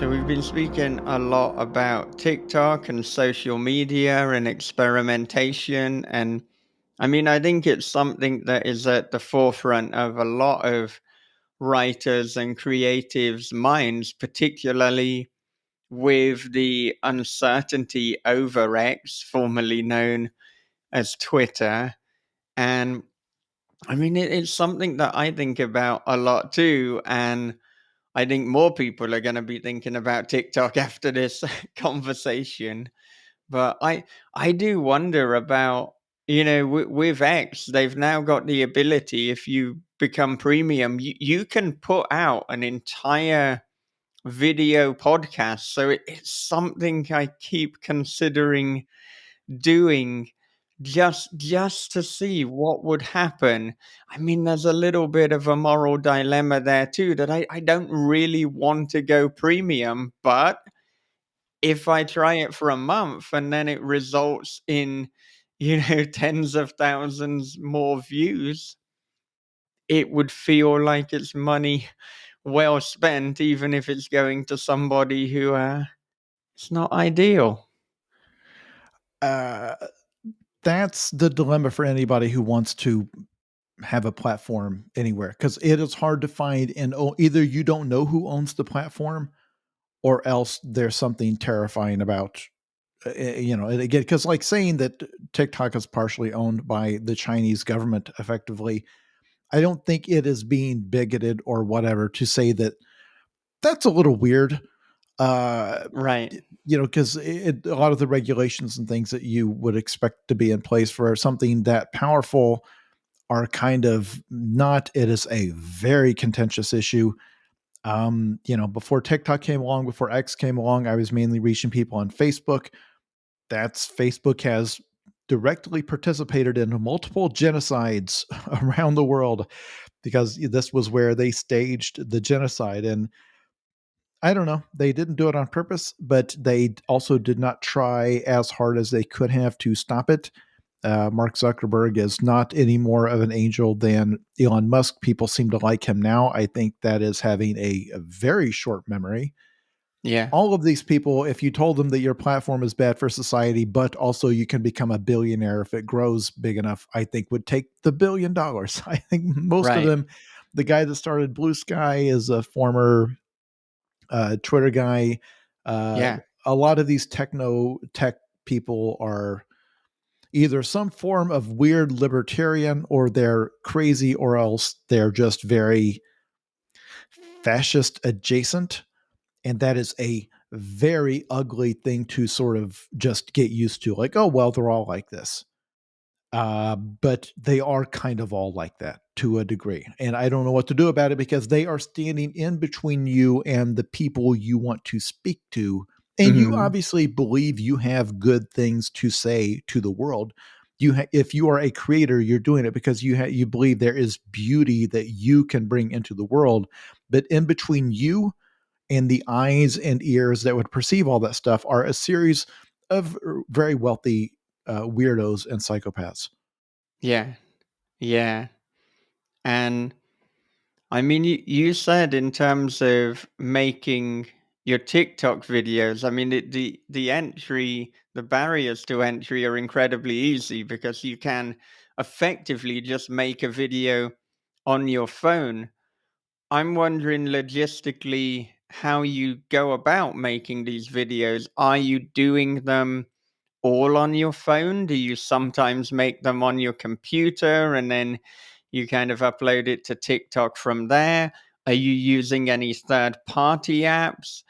So we've been speaking a lot about TikTok and social media and experimentation. And I mean, I think it's something that is at the forefront of a lot of writers and creatives' minds, particularly with the uncertainty over X, formerly known as Twitter. And I mean, it's something that I think about a lot too. And I think more people are going to be thinking about TikTok after this conversation. But I do wonder about, with X, they've now got the ability, if you become premium, you can put out an entire video podcast. So it's something I keep considering doing just to see what would happen. I mean, there's a little bit of a moral dilemma there too, that I don't really want to go premium, but if I try it for a month and then it results in, tens of thousands more views, it would feel like it's money well spent, even if it's going to somebody who it's not ideal. Uh, that's the dilemma for anybody who wants to have a platform anywhere because it is hard to find. And either you don't know who owns the platform or else there's something terrifying about, and again, because like saying that TikTok is partially owned by the Chinese government effectively, I don't think it is being bigoted or whatever to say that that's a little weird. Uh, Right. because a lot of the regulations and things that you would expect to be in place for something that powerful are kind of not. It is a very contentious issue. Before TikTok came along, before X came along, I was mainly reaching people on Facebook. Facebook has directly participated in multiple genocides around the world because this was where they staged the genocide. And I don't know, they didn't do it on purpose, but they also did not try as hard as they could have to stop it. Mark Zuckerberg is not any more of an angel than Elon Musk. People seem to like him now. I think that is having a very short memory. Yeah. All of these people, if you told them that your platform is bad for society, but also you can become a billionaire if it grows big enough, I think would take the $1 billion. I think most of Right. them, the guy that started Blue Sky is a former Twitter guy. Uh, Yeah. a lot of these tech people are either some form of weird libertarian or they're crazy or else they're just very fascist adjacent. And that is a very ugly thing to sort of just get used to. Like, oh, well, they're all like this. But they are kind of all like that to a degree. And I don't know what to do about it because they are standing in between you and the people you want to speak to. And you Mhm. obviously believe you have good things to say to the world. If you are a creator, you're doing it because you believe there is beauty that you can bring into the world. But in between you and the eyes and ears that would perceive all that stuff are a series of very wealthy weirdos and psychopaths. Yeah. Yeah. And I mean, you said in terms of making your TikTok videos, I mean, the barriers to entry are incredibly easy because you can effectively just make a video on your phone. I'm wondering logistically how you go about making these videos. Are you doing them all on your phone? Do you sometimes make them on your computer and then you kind of upload it to TikTok from there? Are you using any third party apps?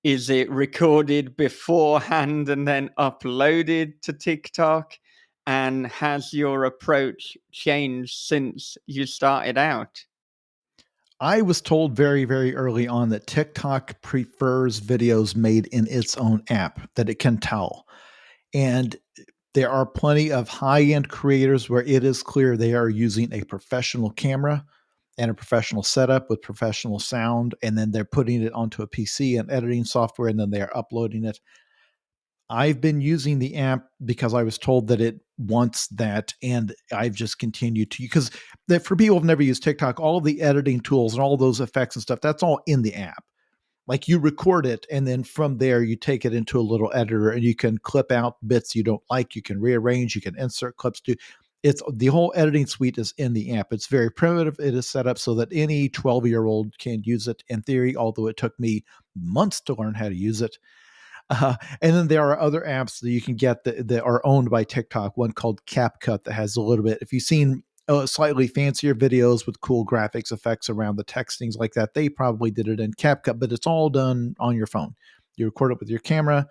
Is it recorded beforehand and then uploaded to TikTok? And has your approach changed since you started out? I was told very, very early on that TikTok prefers videos made in its own app, that it can tell. And there are plenty of high end creators where it is clear they are using a professional camera and a professional setup with professional sound. And then they're putting it onto a PC and editing software, and then they're uploading it. I've been using the app because I was told that it wants that, and I've just continued to because that for people who've never used TikTok, all of the editing tools and all those effects and stuff, that's all in the app. like you record it, and then from there you take it into a little editor, and you can clip out bits you don't like, you can rearrange, you can insert clips to. It's the whole editing suite is in the app. It's very primitive. It is set up so that any 12-year-old can use it in theory, although it took me months to learn how to use it. And then there are other apps that you can get that are owned by TikTok. One called CapCut that has a little bit. If you've seen slightly fancier videos with cool graphics effects around the text, things like that, they probably did it in CapCut, but it's all done on your phone. You record it with your camera,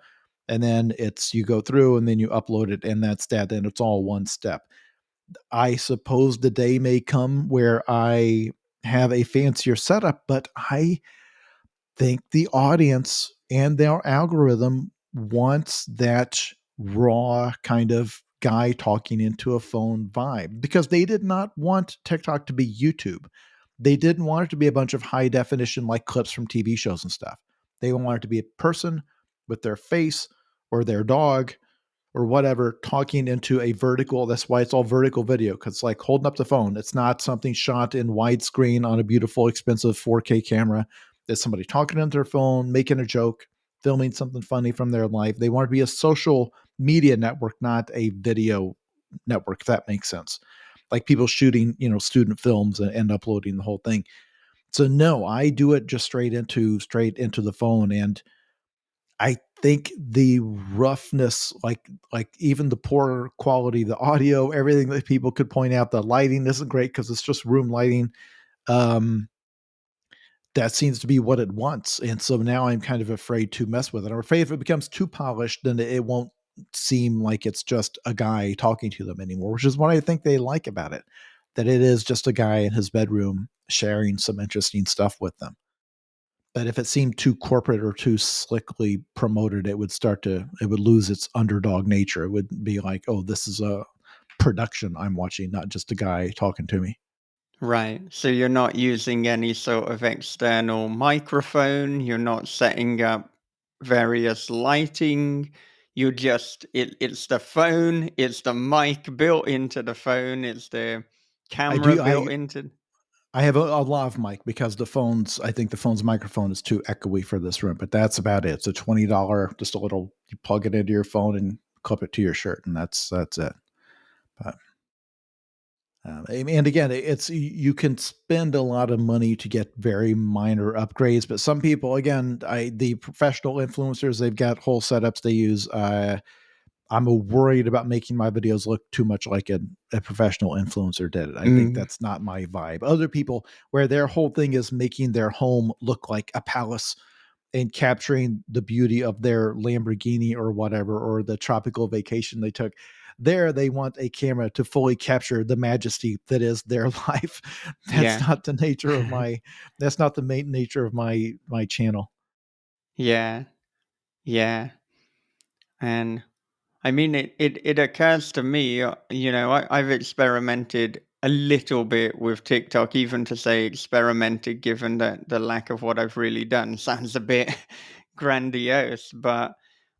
and then it's you go through and then you upload it, and that's that. And it's all one step. I suppose the day may come where I have a fancier setup, but I think the audience and their algorithm wants that raw kind of guy talking into a phone vibe, because they did not want TikTok to be YouTube. They didn't want it to be a bunch of high definition like clips from TV shows and stuff. They wanted it to be a person with their face or their dog or whatever talking into a vertical. That's why it's all vertical video, because it's like holding up the phone. It's not something shot in widescreen on a beautiful, expensive 4K camera. It's somebody talking into their phone, making a joke, filming something funny from their life. They want to be a social media network, not a video network, if that makes sense. Like people shooting, student films and uploading the whole thing. So no, I do it just straight into the phone. And I think the roughness, like even the poor quality, the audio, everything that people could point out, the lighting isn't great because it's just room lighting. Um, that seems to be what it wants, and so now I'm kind of afraid to mess with it. I'm afraid if it becomes too polished, then it won't seem like it's just a guy talking to them anymore, which is what I think they like about it. That it is just a guy in his bedroom sharing some interesting stuff with them. But if it seemed too corporate or too slickly promoted, it would lose its underdog nature. It would be like, oh, this is a production I'm watching, not just a guy talking to me. Right. So you're not using any sort of external microphone, you're not setting up various lighting. You just it's the phone, it's the mic built into the phone, it's the I camera do. built into. I have a lav mic because I think the phone's microphone is too echoey for this room, but that's about it. It's a $20, just a little, you plug it into your phone and clip it to your shirt, and that's it. But and again, it's you can spend a lot of money to get very minor upgrades, but some people, again, the professional influencers, they've got whole setups they use. I'm worried about making my videos look too much like a professional influencer did it. I think Mm, that's not my vibe. Other people, where their whole thing is making their home look like a palace and capturing the beauty of their Lamborghini or whatever, or the tropical vacation they took. There, they want a camera to fully capture the majesty that is their life. That's yeah. not the nature of my. That's not the main nature of my channel. Yeah. Yeah. And I mean, it occurs to me, I've experimented a little bit with TikTok, even to say experimented, given that the lack of what I've really done sounds a bit grandiose. But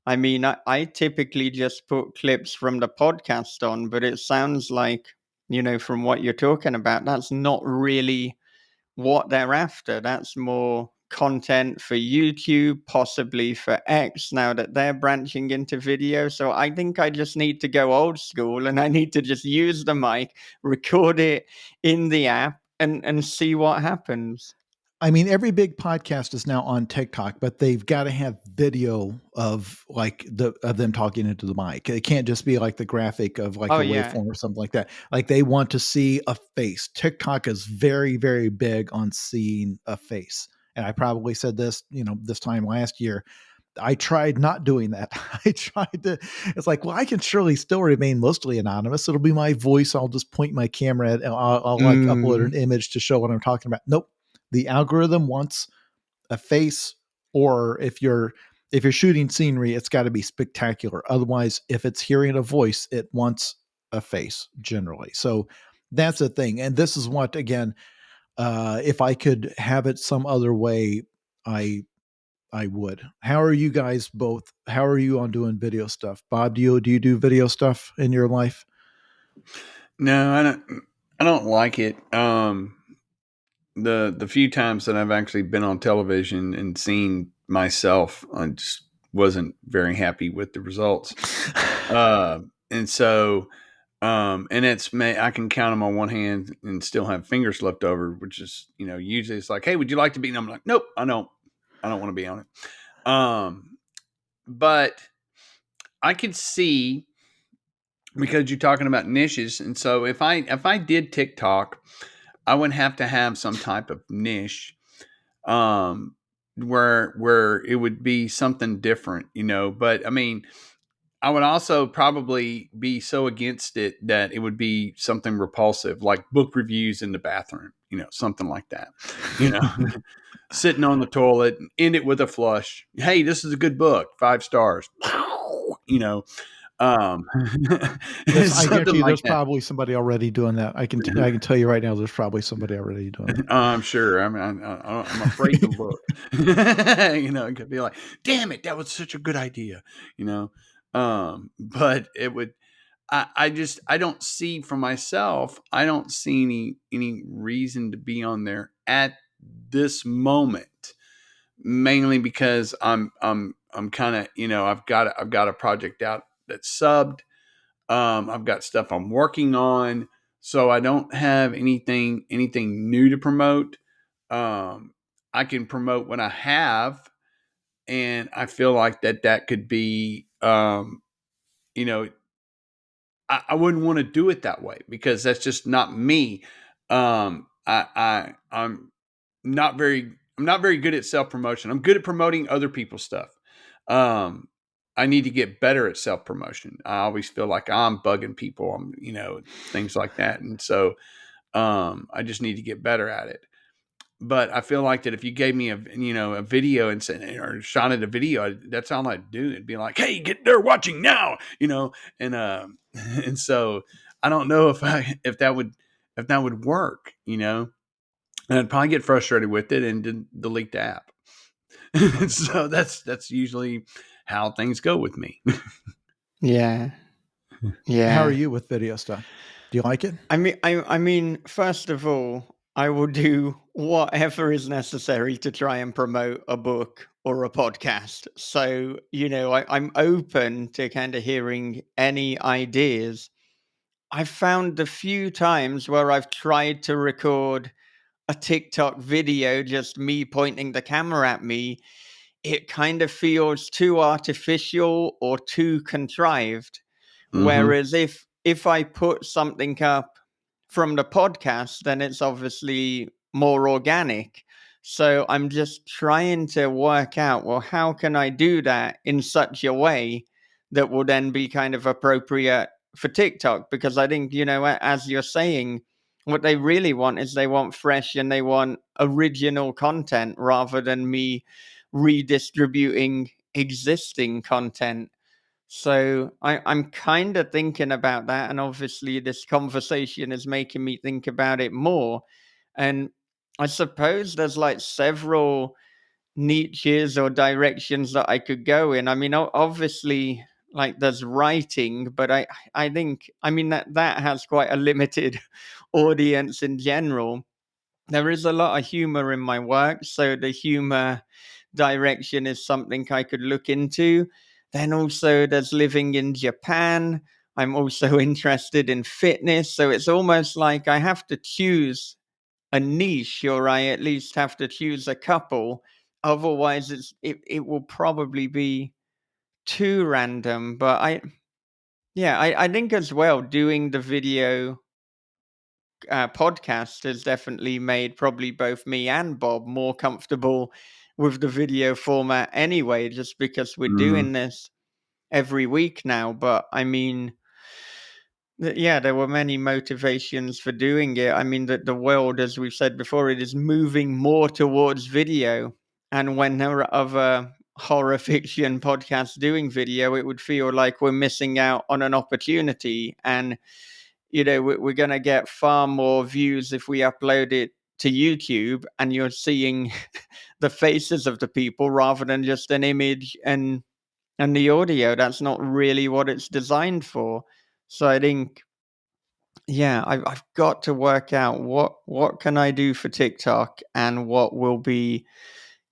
I mean, I typically just put clips from the podcast on, but it sounds like, from what you're talking about, that's not really what they're after. That's more content for YouTube, possibly for X, now that they're branching into video. So I think I just need to go old school and I need to just use the mic, record it in the app, and see what happens. I mean, every big podcast is now on TikTok, but they've got to have video of like of them talking into the mic. It can't just be like the graphic of like Oh a yeah. waveform or something like that. Like they want to see a face. TikTok is very, very big on seeing a face. And I probably said this, this time last year. I tried not doing that. I tried to, it's like, well, I can surely still remain mostly anonymous. It'll be my voice. I'll just point my camera at, and I'll like upload Mm, an image to show what I'm talking about. Nope. The algorithm wants a face, or if you're shooting scenery, it's got to be spectacular. Otherwise, if it's hearing a voice, it wants a face generally. So that's the thing. And this is what, again, if I could have it some other way, I I would. How are you guys both? How are you on doing video stuff? Bob, do you do video stuff in your life? No, I don't. I don't like it. The few times that I've actually been on television and seen myself. I just wasn't very happy with the results. And so, and I can count them on one hand and still have fingers left over, which is, usually it's like, hey, would you like to be? And I'm like, nope, I don't want to be on it. But I could see, because you're talking about niches. And so if I did TikTok, I would have to have some type of niche, where it would be something different, but I mean, I would also probably be so against it that it would be something repulsive, like book reviews in the bathroom, something like that, you know, sitting on the toilet and end it with a flush. Hey, this is a good book, 5 stars, um, I guarantee something you, like there's that. probably somebody already doing that. I can tell you right now, there's probably somebody already doing that. I'm sure. I mean, I'm afraid to look. It could be like, "Damn it, that was such a good idea," But it would. I don't see for myself. I don't see any reason to be on there at this moment. Mainly because I'm kind of, I've got a project out that's subbed. I've got stuff I'm working on, so I don't have anything new to promote. I can promote what I have, and I feel like that could be, you know, I wouldn't want to do it that way because that's just not me. I'm not very I'm not very good at self promotion. I'm good at promoting other people's stuff. Um, I need to get better at self promotion. I always feel like I'm bugging people. Things like that, and so I just need to get better at it. But I feel like that if you gave me a video and said, or shot at a video, that's all I'd do. It'd be like, hey, get there watching now, and and so I don't know if that would work, and I'd probably get frustrated with it and delete the app. So that's usually how things go with me. Yeah. How are Yeah. you with video stuff? Do you like it? I mean, first of all, I will do whatever is necessary to try and promote a book or a podcast. So, I'm open to kind of hearing any ideas. I've found the few times where I've tried to record a TikTok video, just me pointing the camera at me, it kind of feels too artificial or too contrived. Mm-hmm. Whereas if I put something up from the podcast, then it's obviously more organic. So I'm just trying to work out, well, how can I do that in such a way that will then be kind of appropriate for TikTok? Because I think, as you're saying, what they really want is they want fresh and they want original content rather than me redistributing existing content. So I'm kind of thinking about that. And obviously, this conversation is making me think about it more. And I suppose there's like several niches or directions that I could go in. I mean, obviously, like there's writing, but I think, I mean, that has quite a limited audience in general. There is a lot of humor in my work, so the humor direction is something I could look into. Then also there's living in Japan. I'm also interested in fitness, so it's almost like I have to choose a niche, or I at least have to choose a couple. Otherwise, it will probably be too random. But I think as well doing the video podcast has definitely made probably both me and Bob more comfortable with the video format anyway, just because we're Mm-hmm. doing this every week now. But I mean, yeah, there were many motivations for doing it. I mean, that the world, as we've said before, it is moving more towards video. And when there are other horror fiction podcasts doing video, it would feel like we're missing out on an opportunity. And we're going to get far more views if we upload it to YouTube and you're seeing the faces of the people rather than just an image and the audio. That's not really what it's designed for. So I think, yeah, I've got to work out what can I do for TikTok and what will be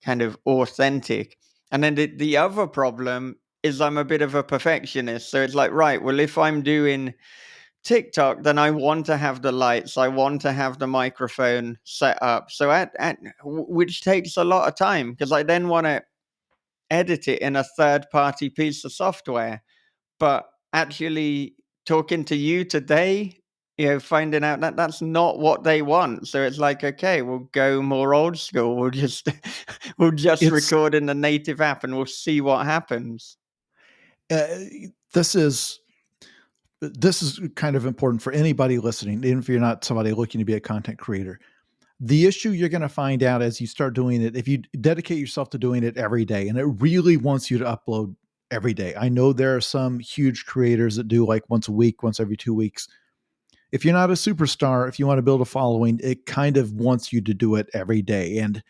kind of authentic. And then the other problem is I'm a bit of a perfectionist. So it's like, right, well, if I'm doing TikTok, then I want to have the lights, I want to have the microphone set up. So which takes a lot of time because I then want to edit it in a third party piece of software. But actually talking to you today, finding out that that's not what they want. So it's like, okay, we'll go more old school. We'll just we'll just It's record in the native app and we'll see what happens. uh, this is kind of important for anybody listening, even if you're not somebody looking to be a content creator. The issue you're going to find out as you start doing it, if you dedicate yourself to doing it every day, and it really wants you to upload every day. I know there are some huge creators that do like once a week, once every 2 weeks. If you're not a superstar, if you want to build a following, it kind of wants you to do it every day. And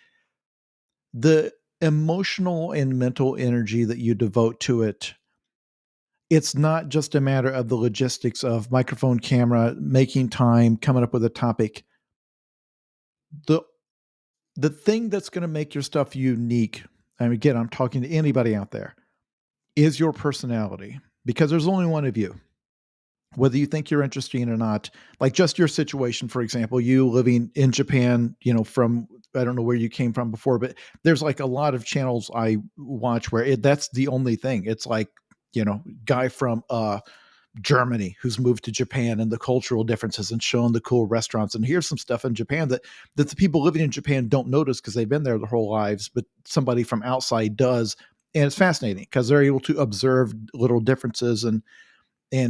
the emotional and mental energy that you devote to it, it's not just a matter of the logistics of microphone, camera, making time, coming up with a topic. The the thing that's going to make your stuff unique, and again, I'm talking to anybody out there, is your personality, because there's only one of you. Whether you think you're interesting or not, like just your situation, for example, you living in Japan, from, I don't know where you came from before, but there's like a lot of channels I watch where that's the only thing. It's like, guy from Germany who's moved to Japan and the cultural differences and shown the cool restaurants. And here's some stuff in Japan that the people living in Japan don't notice because they've been there their whole lives, but somebody from outside does. And it's fascinating because they're able to observe little differences and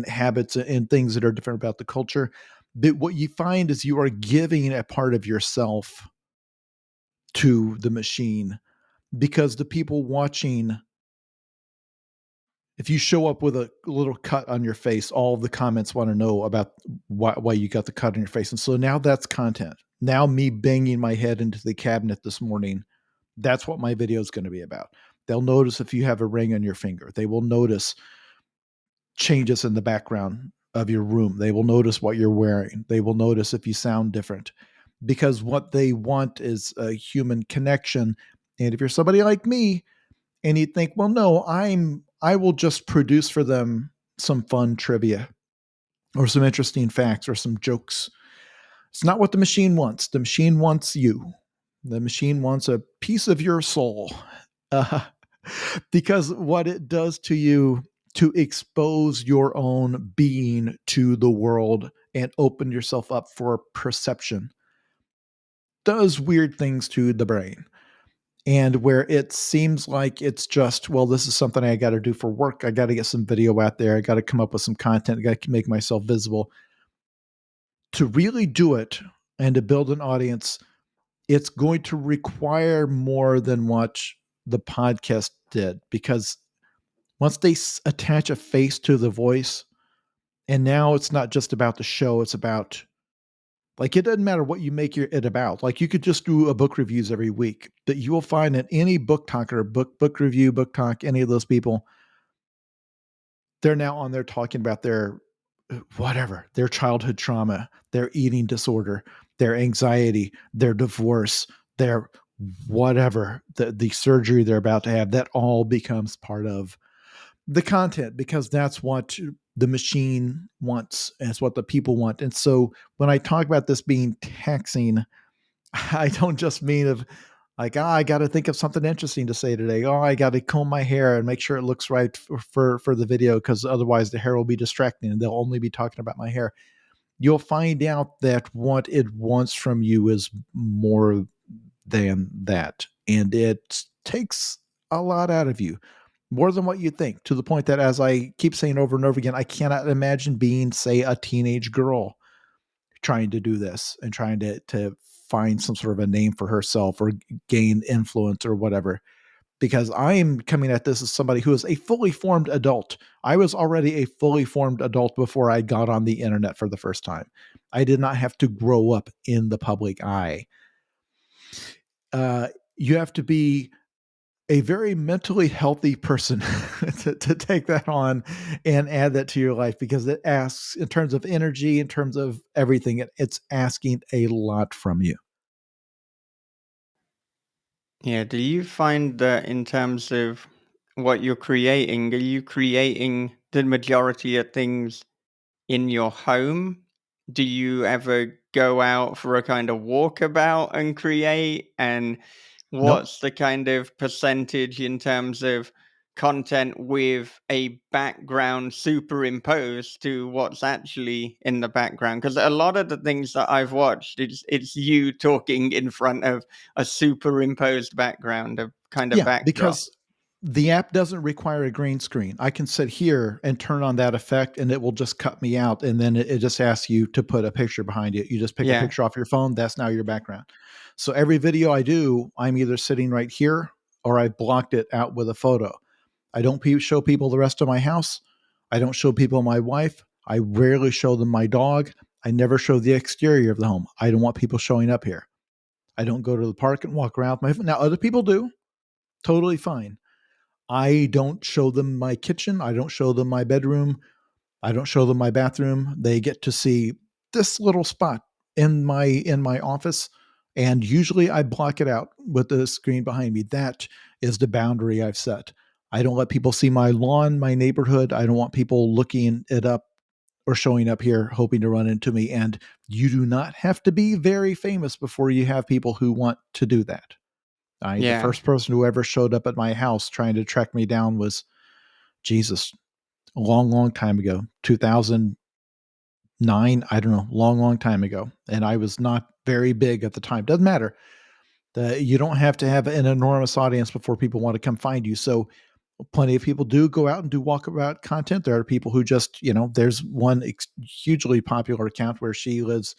habits and things that are different about the culture. But what you find is you are giving a part of yourself to the machine, because the people watching, if you show up with a little cut on your face, all of the comments want to know about why you got the cut on your face. And so now that's content. Now me banging my head into the cabinet this morning, that's what my video is going to be about. They'll notice if you have a ring on your finger. They will notice changes in the background of your room. They will notice what you're wearing. They will notice if you sound different, because what they want is a human connection. And if you're somebody like me and you think, well, no, I will just produce for them some fun trivia or some interesting facts or some jokes. It's not what the machine wants. The machine wants you. The machine wants a piece of your soul. Uh, because what it does to you to expose your own being to the world and open yourself up for perception does weird things to the brain. And where it seems like it's just, well, this is something I got to do for work. I got to get some video out there. I got to come up with some content. I got to make myself visible. To really do it and to build an audience, it's going to require more than what the podcast did, because once they attach a face to the voice, and now it's not just about the show, it's about, like, it doesn't matter what you make it about. Like, you could just do a book reviews every week, that you will find that any book talker, book review, book talk, any of those people, they're now on there talking about their whatever, their childhood trauma, their eating disorder, their anxiety, their divorce, their whatever, the surgery they're about to have. That all becomes part of the content, because that's what the machine wants. It's what the people want. And so when I talk about this being taxing, I don't just mean of like, I got to think of something interesting to say today. Oh, I got to comb my hair and make sure it looks right for the video, because otherwise the hair will be distracting and they'll only be talking about my hair. You'll find out that what it wants from you is more than that. And it takes a lot out of you, more than what you think, to the point that, as I keep saying over and over again, I cannot imagine being, say, a teenage girl trying to do this and trying to find some sort of a name for herself or gain influence or whatever, because I'm coming at this as somebody who is a fully formed adult. I was already a fully formed adult before I got on the internet for the first time. I did not have to grow up in the public eye. You have to be a very mentally healthy person to take that on and add that to your life, because it asks, in terms of energy, in terms of everything, it's asking a lot from you. Yeah. Do you find that in terms of what you're creating, are you creating the majority of things in your home? Do you ever go out for a kind of walkabout and create? And Nope. what's the kind of percentage in terms of content with a background superimposed to what's actually in the background? Because a lot of the things that I've watched, it's you talking in front of a superimposed background, a kind of Yeah, backdrop. because the app doesn't require a green screen. I can sit here and turn on that effect and it will just cut me out. And then it just asks you to put a picture behind it. You just pick a Yeah. picture off your phone. That's now your background. So every video I do, I'm either sitting right here or I've blocked it out with a photo. I don't show people the rest of my house. I don't show people my wife. I rarely show them my dog. I never show the exterior of the home. I don't want people showing up here. I don't go to the park and walk around with my phone. Now, other people do. Totally fine. I don't show them my kitchen. I don't show them my bedroom. I don't show them my bathroom. They get to see this little spot in my office, and usually I block it out with the screen behind me. That is the boundary I've set. I don't let people see my lawn, my neighborhood. I don't want people looking it up or showing up here hoping to run into me. And you do not have to be very famous before you have people who want to do that. The Yeah. first person who ever showed up at my house trying to track me down was Jesus, a long, long time ago, 2009. I don't know, long time ago. And I was not very big at the time. Doesn't matter. You don't have to have an enormous audience before people want to come find you. So plenty of people do go out and do walkabout content. There are people who just, there's one hugely popular account where she lives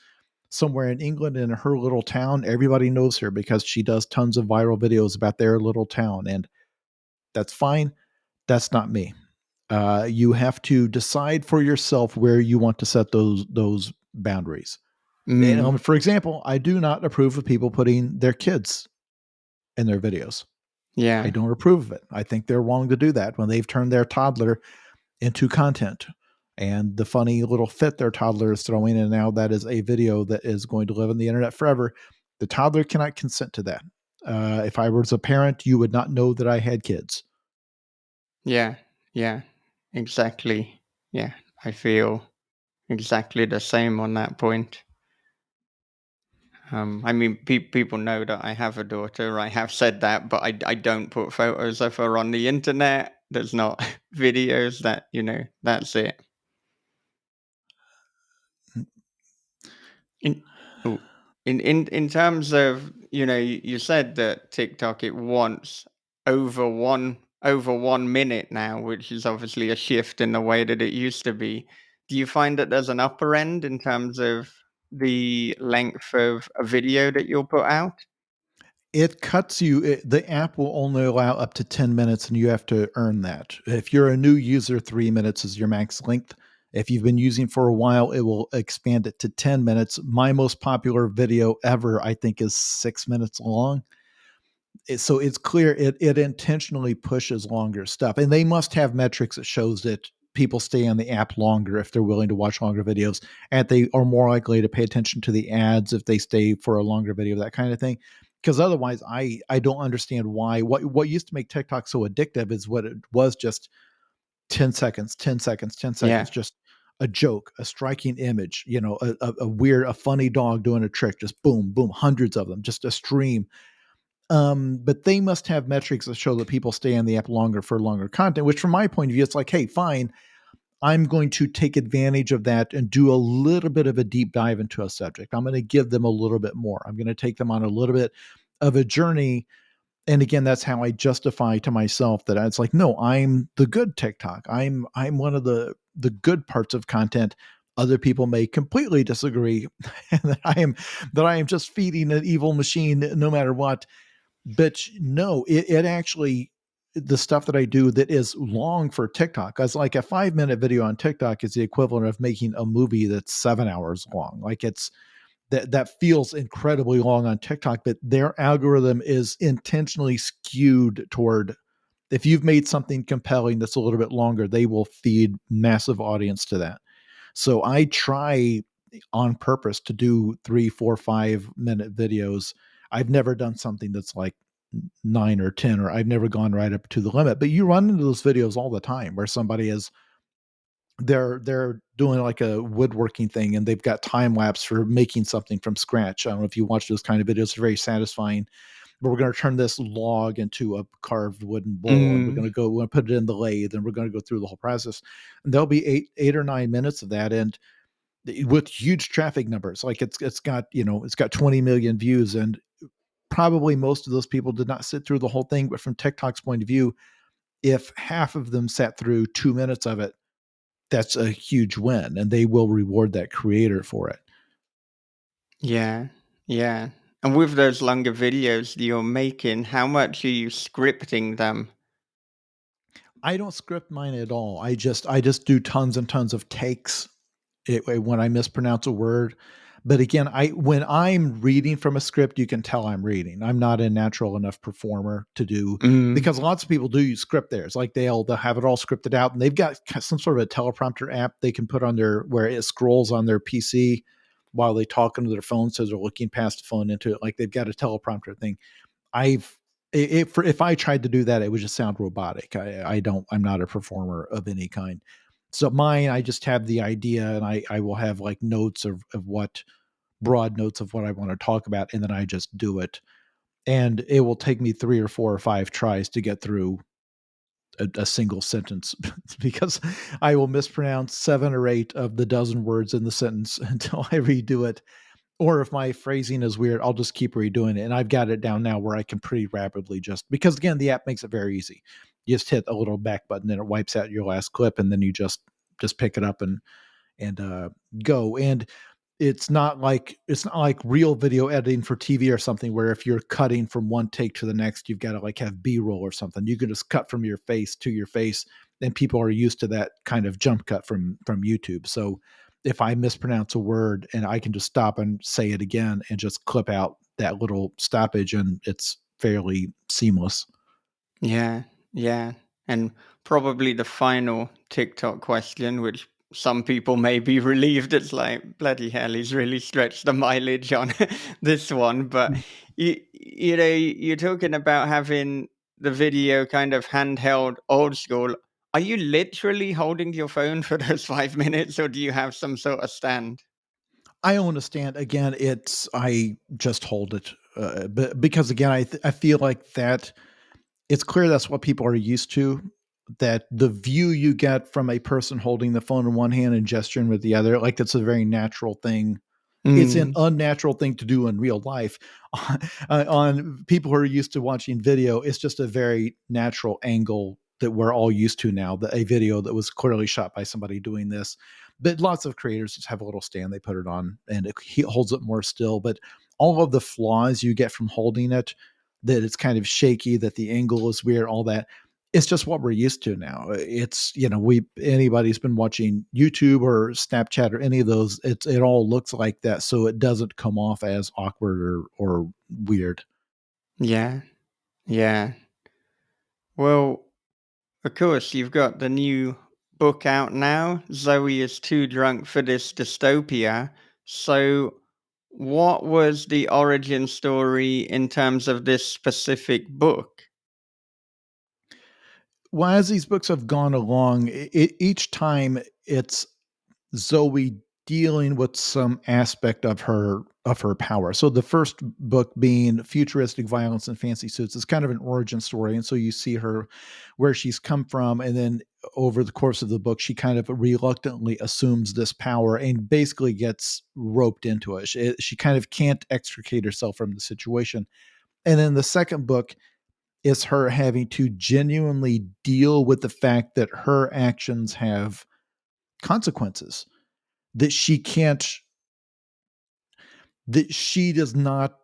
somewhere in England in her little town. Everybody knows her because she does tons of viral videos about their little town. And that's fine. That's not me. You have to decide for yourself where you want to set those boundaries. And, Mm. for example, I do not approve of people putting their kids in their videos. I Yeah. don't approve of it. I think they're wrong to do that when they've turned their toddler into content. And the funny little fit their toddler is throwing, and now that is a video that is going to live on the internet forever. The toddler cannot consent to that. If I was a parent, you would not know that I had kids. Yeah. Yeah. Exactly. Yeah. I feel exactly the same on that point. I mean, people know that I have a daughter. I have said that, but I don't put photos of her on the internet. There's not videos that, that's it. In, oh, in terms of, you said that TikTok, it wants over 1 minute now, which is obviously a shift in the way that it used to be. Do you find that there's an upper end in terms of the length of a video that you'll put out? It cuts you. The app will only allow up to 10 minutes, and you have to earn that. If you're a new user, 3 minutes is your max length. If you've been using for a while, it will expand it to 10 minutes. My most popular video ever, I think, is 6 minutes long. So it's clear it intentionally pushes longer stuff, and they must have metrics that shows that people stay on the app longer if they're willing to watch longer videos, and they are more likely to pay attention to the ads if they stay for a longer video, that kind of thing. Because otherwise, I don't understand why what used to make TikTok so addictive is what it was, just 10 seconds, 10 seconds, 10 seconds, Yeah. just a joke, a striking image, a weird, a funny dog doing a trick, just boom, boom, hundreds of them, just a stream. But they must have metrics that show that people stay on the app longer for longer content, which from my point of view, it's like, hey, fine, I'm going to take advantage of that and do a little bit of a deep dive into a subject. I'm going to give them a little bit more. I'm going to take them on a little bit of a journey. And again, that's how I justify to myself that it's like, no, I'm the good TikTok. I'm one of the good parts of content. Other people may completely disagree, and that I am just feeding an evil machine no matter what. But no, it actually, the stuff that I do that is long for TikTok, as like a 5 minute video on TikTok is the equivalent of making a movie that's 7 hours long. Like that feels incredibly long on TikTok, but their algorithm is intentionally skewed toward, if you've made something compelling that's a little bit longer, they will feed massive audience to that. So I try on purpose to do 3, 4, 5 minute videos. I've never done something that's like 9 or 10, or I've never gone right up to the limit. But you run into those videos all the time where somebody is they're doing like a woodworking thing and they've got time lapse for making something from scratch. I don't know if you watch those kind of videos; they're very satisfying. But we're going to turn this log into a carved wooden bowl, and we're Mm. going to go, we're going to put it in the lathe, and we're going to go through the whole process. And there'll be eight or 9 minutes of that, and with huge traffic numbers. Like it's got, it's got 20 million views, and probably most of those people did not sit through the whole thing. But from TikTok's point of view, if half of them sat through 2 minutes of it, that's a huge win, and they will reward that creator for it. Yeah, yeah. And with those longer videos you're making, how much are you scripting them? I don't script mine at all. I just do tons and tons of takes when I mispronounce a word. But again, I when I'm reading from a script, you can tell I'm reading. I'm not a natural enough performer to do, Mm. because lots of people do use script theirs. Like they'll have it all scripted out, and they've got some sort of a teleprompter app they can put on their, where it scrolls on their PC while they talk into their phone, so they're looking past the phone into it. Like they've got a teleprompter thing. I've if I tried to do that, it would just sound robotic. I'm not a performer of any kind. So mine, I just have the idea, and I will have like notes of what, broad notes of what I want to talk about, and then I just do it. And it will take me 3 or 4 or 5 tries to get through a single sentence because I will mispronounce 7 or 8 of the dozen words in the sentence until I redo it. Or if my phrasing is weird, I'll just keep redoing it. And I've got it down now where I can pretty rapidly just, because again, the app makes it very easy. You just hit a little back button and it wipes out your last clip, and then you just pick it up and go. And it's not like real video editing for TV or something, where if you're cutting from one take to the next, you've got to like have B-roll or something. You can just cut from your face to your face, and people are used to that kind of jump cut from YouTube. So if I mispronounce a word, and I can just stop and say it again and just clip out that little stoppage, and it's fairly seamless. Yeah, yeah. And probably the final TikTok question, which some people may be relieved, it's like, bloody hell, he's really stretched the mileage on this one. But you're talking about having the video kind of handheld old school. Are you literally holding your phone for those 5 minutes, or do you have some sort of stand? I own a stand. Again, I just hold it, but because again, I feel like that it's clear that's what people are used to. That the view you get from a person holding the phone in one hand and gesturing with the other, like that's a very natural thing. It's an Mm, unnatural thing to do in real life. On people who are used to watching video, it's just a very natural angle that we're all used to now. That a video that was clearly shot by somebody doing this, but lots of creators just have a little stand they put it on, and he holds it more still. But all of the flaws you get from holding it, that it's kind of shaky, that the angle is weird, all that, it's just what we're used to now. It's, we anybody's been watching YouTube or Snapchat or any of those, it all looks like that, so it doesn't come off as awkward or weird. yeah, yeah. Well, of course, you've got the new book out now. Zoey is too drunk for this dystopia. So, what was the origin story in terms of this specific book? Well, as these books have gone along, each time it's Zoe dealing with some aspect of her power. So the first book being futuristic violence and fancy suits is kind of an origin story, and so you see her where she's come from, and then over the course of the book, she kind of reluctantly assumes this power and basically gets roped into it. She kind of can't extricate herself from the situation. And then the second book is her having to genuinely deal with the fact that her actions have consequences, that she can't, that she does not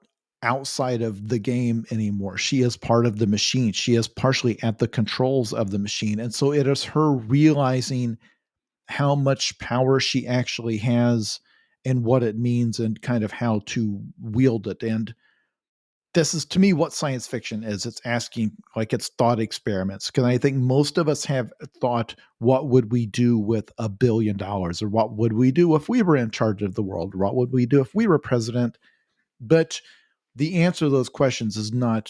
outside of the game anymore. She is part of the machine. She is partially at the controls of the machine. And so it is her realizing how much power she actually has and what it means and kind of how to wield it. And this is to me what science fiction is. It's asking, like, it's thought experiments. Because I think most of us have thought, what would we do with $1 billion, or what would we do if we were in charge of the world, or what would we do if we were president? But the answer to those questions is not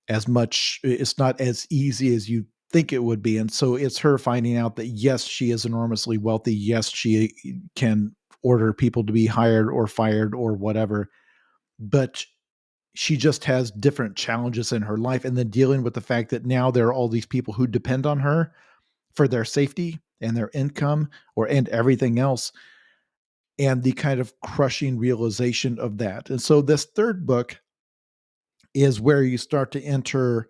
as much, it's not as easy as you think it would be. And so it's her finding out that yes, she is enormously wealthy. Yes, she can order people to be hired or fired or whatever, but she just has different challenges in her life. And then dealing with the fact that now there are all these people who depend on her for their safety and their income and everything else, and the kind of crushing realization of that. And so this third book is where you start to enter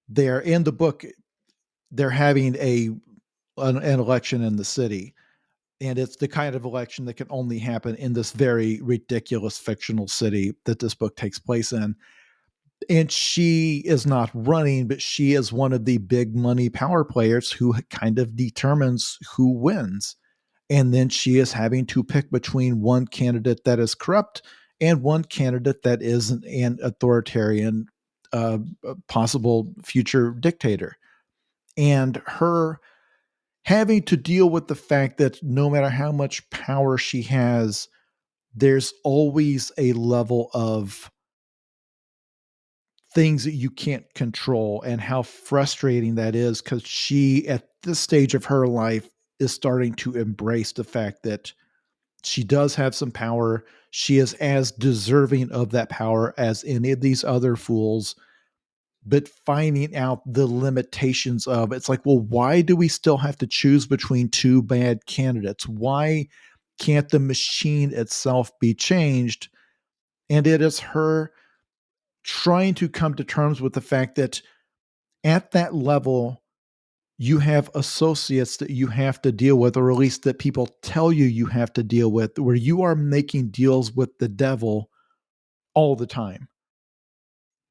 there. In the book, they're having an election in the city, and it's the kind of election that can only happen in this very ridiculous fictional city that this book takes place in. And she is not running, but she is one of the big money power players who kind of determines who wins. And then she is having to pick between one candidate that is corrupt and one candidate that is an authoritarian, possible future dictator. And her having to deal with the fact that no matter how much power she has, there's always a level of things that you can't control, and how frustrating that is, because she, at this stage of her life, is starting to embrace the fact that she does have some power. She is as deserving of that power as any of these other fools, but finding out the limitations of it's like, well, why do we still have to choose between two bad candidates? Why can't the machine itself be changed? And it is her trying to come to terms with the fact that at that level, you have associates that you have to deal with, or at least that people tell you have to deal with, where you are making deals with the devil all the time.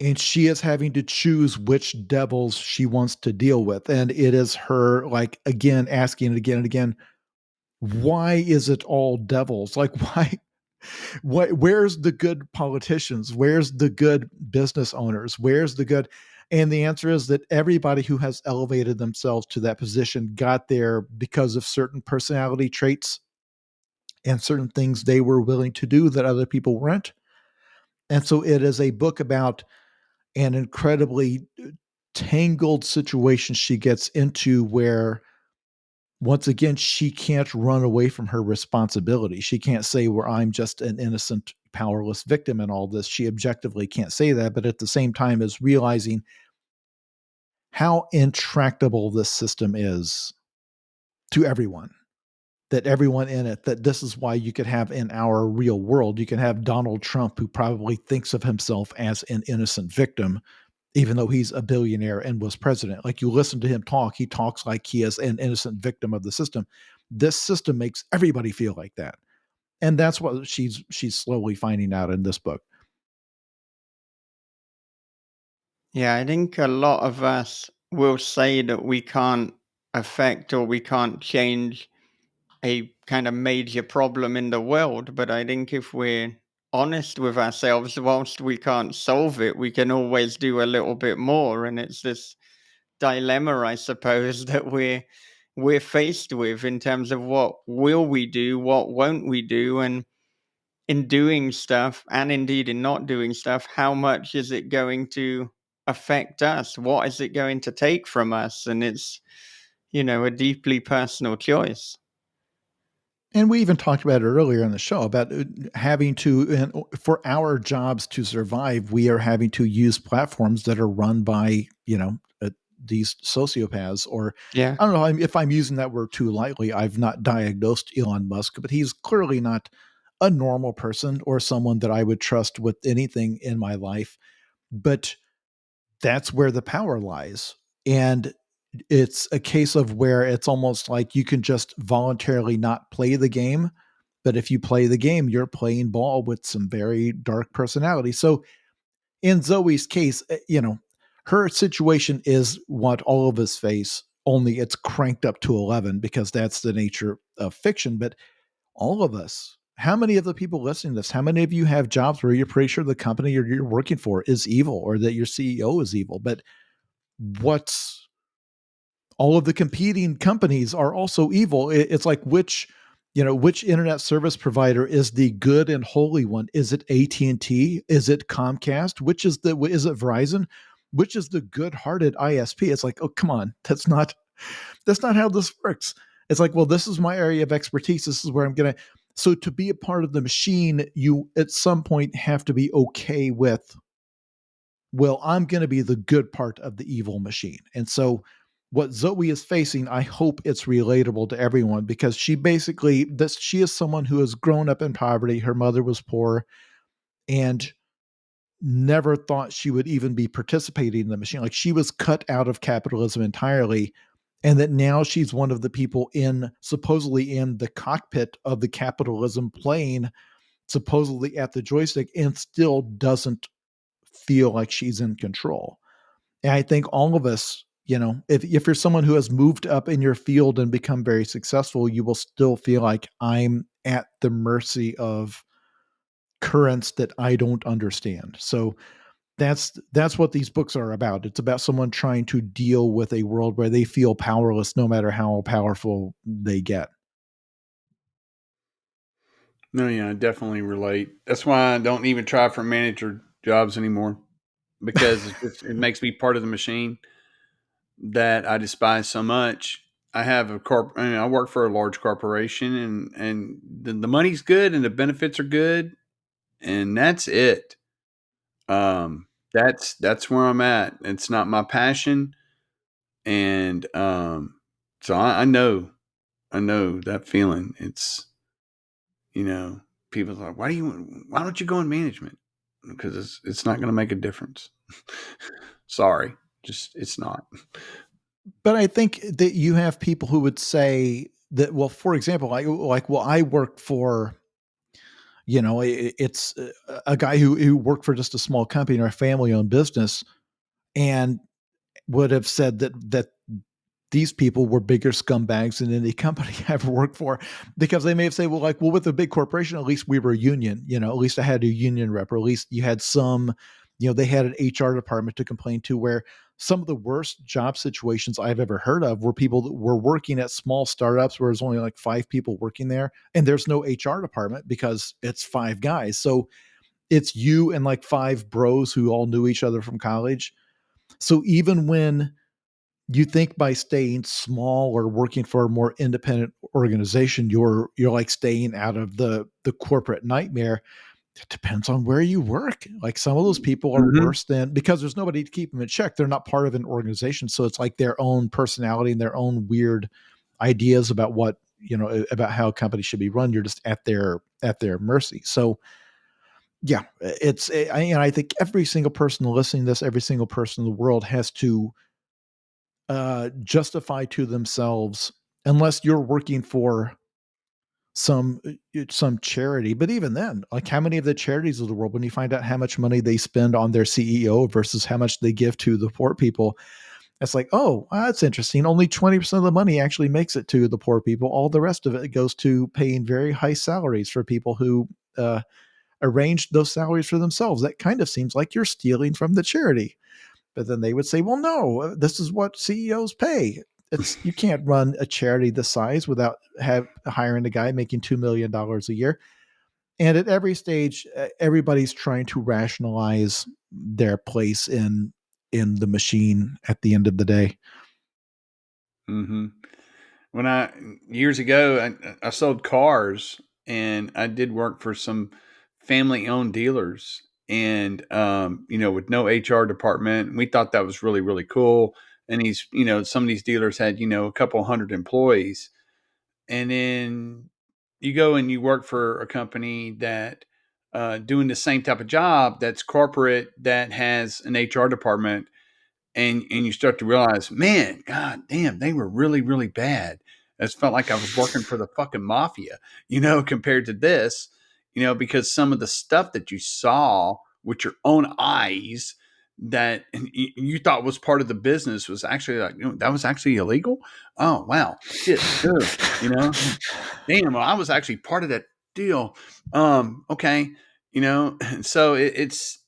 And she is having to choose which devils she wants to deal with. And it is her, like, again, asking it again and again, why is it all devils? Like, where's the good politicians? Where's the good business owners? Where's the good? And the answer is that everybody who has elevated themselves to that position got there because of certain personality traits and certain things they were willing to do that other people weren't. And so it is a book about an incredibly tangled situation she gets into, where once again, she can't run away from her responsibility. She can't say, well, I'm just an innocent, powerless victim in all this. She objectively can't say that, but at the same time is realizing how intractable this system is to everyone, that everyone in it, that this is why you could have in our real world, you can have Donald Trump, who probably thinks of himself as an innocent victim, even though he's a billionaire and was president. Like, you listen to him talk, he talks like he is an innocent victim of the system. This system makes everybody feel like that. And that's what she's slowly finding out in this book. Yeah, I think a lot of us will say that we can't affect or we can't change a kind of major problem in the world. But I think if we're honest with ourselves, whilst we can't solve it, we can always do a little bit more. And it's this dilemma, I suppose, that we're faced with in terms of what will we do, what won't we do, and in doing stuff, and indeed in not doing stuff, how much is it going to affect us? What is it going to take from us? And it's, a deeply personal choice. And we even talked about it earlier in the show about having to, and for our jobs to survive, we are having to use platforms that are run by, these sociopaths. Or Yeah. I don't know if I'm using that word too lightly. I've not diagnosed Elon Musk, but he's clearly not a normal person or someone that I would trust with anything in my life. But that's where the power lies. And it's a case of where it's almost like you can just voluntarily not play the game. But if you play the game, you're playing ball with some very dark personality. So in Zoe's case, her situation is what all of us face, only it's cranked up to 11 because that's the nature of fiction. But all of us, how many of the people listening to this, how many of you have jobs where you're pretty sure the company you're working for is evil, or that your CEO is evil? But what's all of the competing companies are also evil. It's like, which internet service provider is the good and holy one? Is it AT&T? Is it Comcast? Is it Verizon? which is the good-hearted ISP. It's like, oh, come on, that's not how this works. It's like, well, this is my area of expertise. This is where I'm gonna. So to be a part of the machine, you at some point have to be okay with, well, I'm going to be the good part of the evil machine. And so what Zoe is facing, I hope it's relatable to everyone, because she is someone who has grown up in poverty. Her mother was poor and never thought she would even be participating in the machine. Like, she was cut out of capitalism entirely. And that now she's one of the people supposedly in the cockpit of the capitalism plane, supposedly at the joystick, and still doesn't feel like she's in control. And I think all of us, if you're someone who has moved up in your field and become very successful, you will still feel like, I'm at the mercy of currents that I don't understand. So that's what these books are about. It's about someone trying to deal with a world where they feel powerless no matter how powerful they get. No, yeah, I definitely relate. That's why I don't even try for manager jobs anymore, because it makes me part of the machine that I despise so much. I have I work for a large corporation, and the money's good and the benefits are good, and that's it. That's where I'm at. It's not my passion, and so I know that feeling. It's, you know, people are like, why don't you go in management? Because it's not going to make a difference. Sorry, just it's not. But I think that you have people who would say that, well, for example, well, I work for, it's a guy who worked for just a small company or a family owned business, and would have said that these people were bigger scumbags than any company I ever worked for, because they may have said, well, with a big corporation, at least we were a union, at least I had a union rep, or at least you had some, they had an HR department to complain to, where some of the worst job situations I've ever heard of were people that were working at small startups where there's only like 5 people working there, and there's no HR department because it's 5 guys. So it's you and like 5 bros who all knew each other from college. So even when you think by staying small or working for a more independent organization, you're like staying out of the corporate nightmare, it depends on where you work. Like, some of those people are Mm-hmm. worse than, because there's nobody to keep them in check. They're not part of an organization. So it's like their own personality and their own weird ideas about about how a company should be run. You're just at their mercy. So yeah, I think every single person listening to this, every single person in the world has to justify to themselves, unless you're working for some some charity. But even then, like, how many of the charities of the world, when you find out how much money they spend on their CEO versus how much they give to the poor people, it's like, oh, that's interesting. Only 20% of the money actually makes it to the poor people. All the rest of it goes to paying very high salaries for people who arranged those salaries for themselves. That kind of seems like you're stealing from the charity. But then they would say, well, no, this is what CEOs pay. You can't run a charity this size without hiring a guy making $2 million a year. And at every stage, everybody's trying to rationalize their place in the machine at the end of the day. Mm-hmm. When years ago, I sold cars, and I did work for some family owned dealers, and with no HR department. We thought that was really, really cool. And some of these dealers had, a couple hundred employees. And then you go and you work for a company that doing the same type of job, that's corporate, that has an HR department, and you start to realize, man, god damn, they were really, really bad. It felt like I was working for the fucking mafia, compared to this, because some of the stuff that you saw with your own eyes, that you thought was part of the business, was actually like, that was actually illegal. Oh wow, shit, damn, well, I was actually part of that deal. Okay, so it's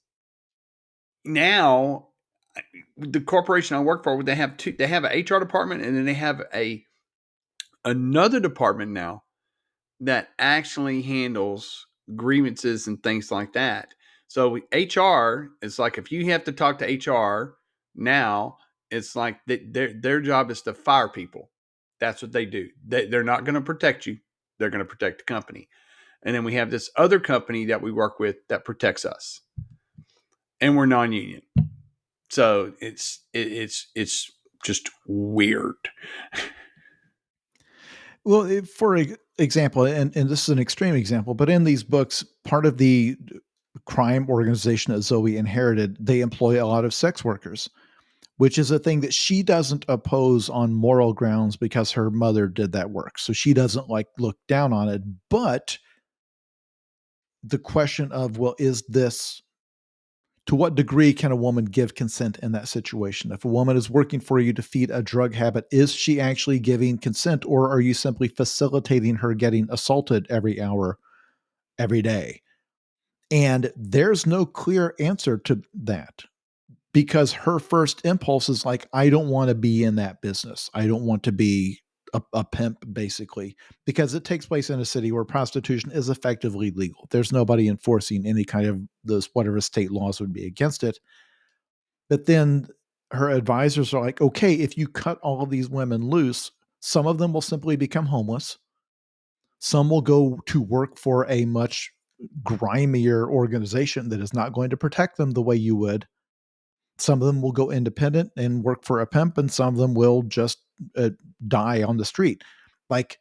now, the corporation I work for, they have they have an HR department, and then they have another department now that actually handles grievances and things like that. So HR is like, if you have to talk to HR, Now it's like their job is to fire people. That's what they do. They're not going to protect you. They're going to protect the company. And then we have this other company that we work with that protects us, and we're non-union. So it's just weird. Well, for example, and this is an extreme example, but in these books, part of the crime organization that Zoe inherited, they employ a lot of sex workers, which is a thing that she doesn't oppose on moral grounds because her mother did that work. So she doesn't like look down on it. But the question of, well, is this, to what degree can a woman give consent in that situation? If a woman is working for you to feed a drug habit, is she actually giving consent, or are you simply facilitating her getting assaulted every hour, every day? And there's no clear answer to that, because her first impulse is like, I don't want to be in that business. I don't want to be a pimp, basically, because it takes place in a city where prostitution is effectively legal. There's nobody enforcing any kind of those, whatever state laws would be against it. But then her advisors are like, okay, if you cut all of these women loose, some of them will simply become homeless. Some will go to work for a much grimier organization that is not going to protect them the way you would. Some of them will go independent and work for a pimp, and some of them will just die on the street. Like,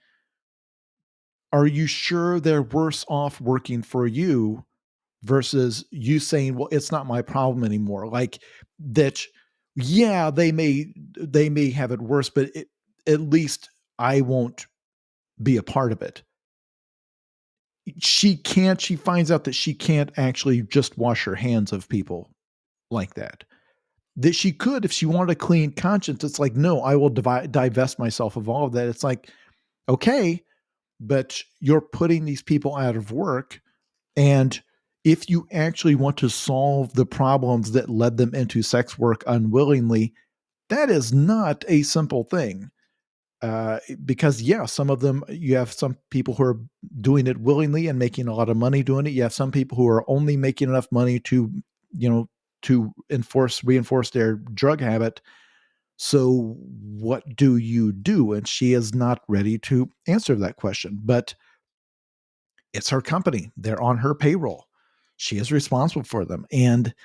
are you sure they're worse off working for you versus you saying, well, it's not my problem anymore? Like that, yeah, they may have it worse, but at least I won't be a part of it. She finds out that she can't actually just wash her hands of people like that. That she could, if she wanted a clean conscience. It's like, no, I will divest myself of all of that. It's like, okay, but you're putting these people out of work. And if you actually want to solve the problems that led them into sex work unwillingly, that is not a simple thing. Because yeah, some of them, you have some people who are doing it willingly and making a lot of money doing it. You have some people who are only making enough money to, to reinforce their drug habit. So what do you do? And she is not ready to answer that question, but it's her company. They're on her payroll. She is responsible for them. And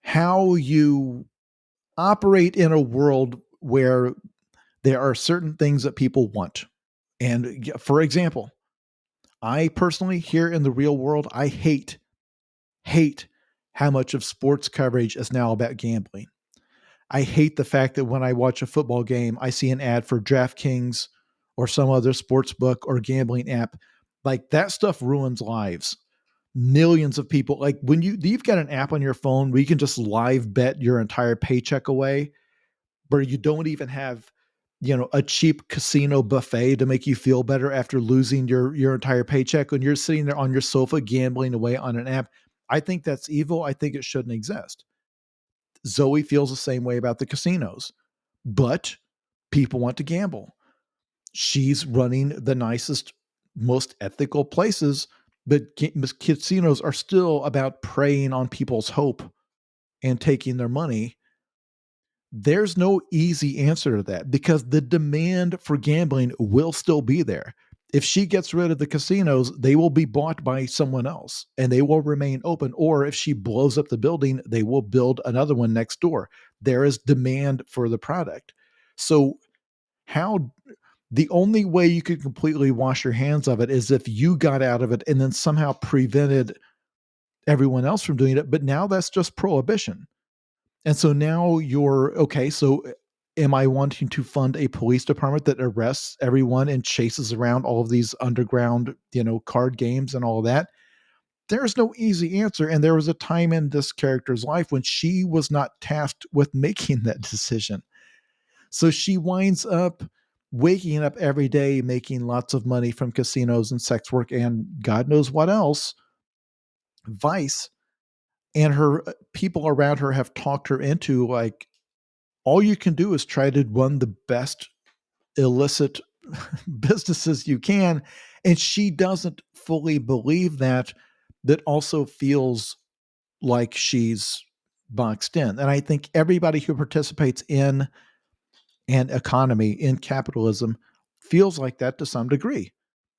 how you operate in a world where there are certain things that people want. And for example, I personally, here in the real world, I hate how much of sports coverage is now about gambling. I hate the fact that when I watch a football game, I see an ad for DraftKings or some other sports book or gambling app. Like that stuff ruins lives. Millions of people, like when you've got an app on your phone where you can just live bet your entire paycheck away, where you don't even have, a cheap casino buffet to make you feel better after losing your entire paycheck, when you're sitting there on your sofa gambling away on an app. I think that's evil. I think it shouldn't exist. Zoe feels the same way about the casinos, but people want to gamble. She's running the nicest, most ethical places, but casinos are still about preying on people's hope and taking their money. There's no easy answer to that because the demand for gambling will still be there. If she gets rid of the casinos, they will be bought by someone else and they will remain open. Or if she blows up the building, they will build another one next door. There is demand for the product. So, how the only way you could completely wash your hands of it is if you got out of it and then somehow prevented everyone else from doing it. But now that's just prohibition. And so now you're okay. So am I wanting to fund a police department that arrests everyone and chases around all of these underground, card games and all of that? There's no easy answer. And there was a time in this character's life when she was not tasked with making that decision. So she winds up waking up every day, making lots of money from casinos and sex work and God knows what else, vice. And her people around her have talked her into like, all you can do is try to run the best illicit businesses you can. And she doesn't fully believe that also feels like she's boxed in. And I think everybody who participates in an economy, in capitalism, feels like that to some degree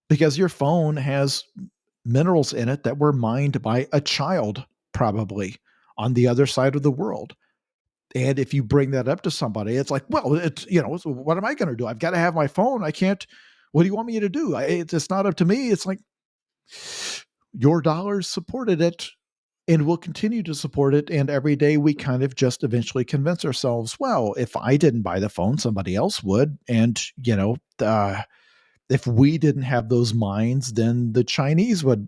because your phone has minerals in it that were mined by a child, probably on the other side of the world. And if you bring that up to somebody, it's like, well, it's, what am I going to do? I've got to have my phone. I can't, what do you want me to do? It's not up to me. It's like, your dollars supported it and we'll continue to support it. And every day we kind of just eventually convince ourselves, well, if I didn't buy the phone, somebody else would. And, if we didn't have those mines, then the Chinese would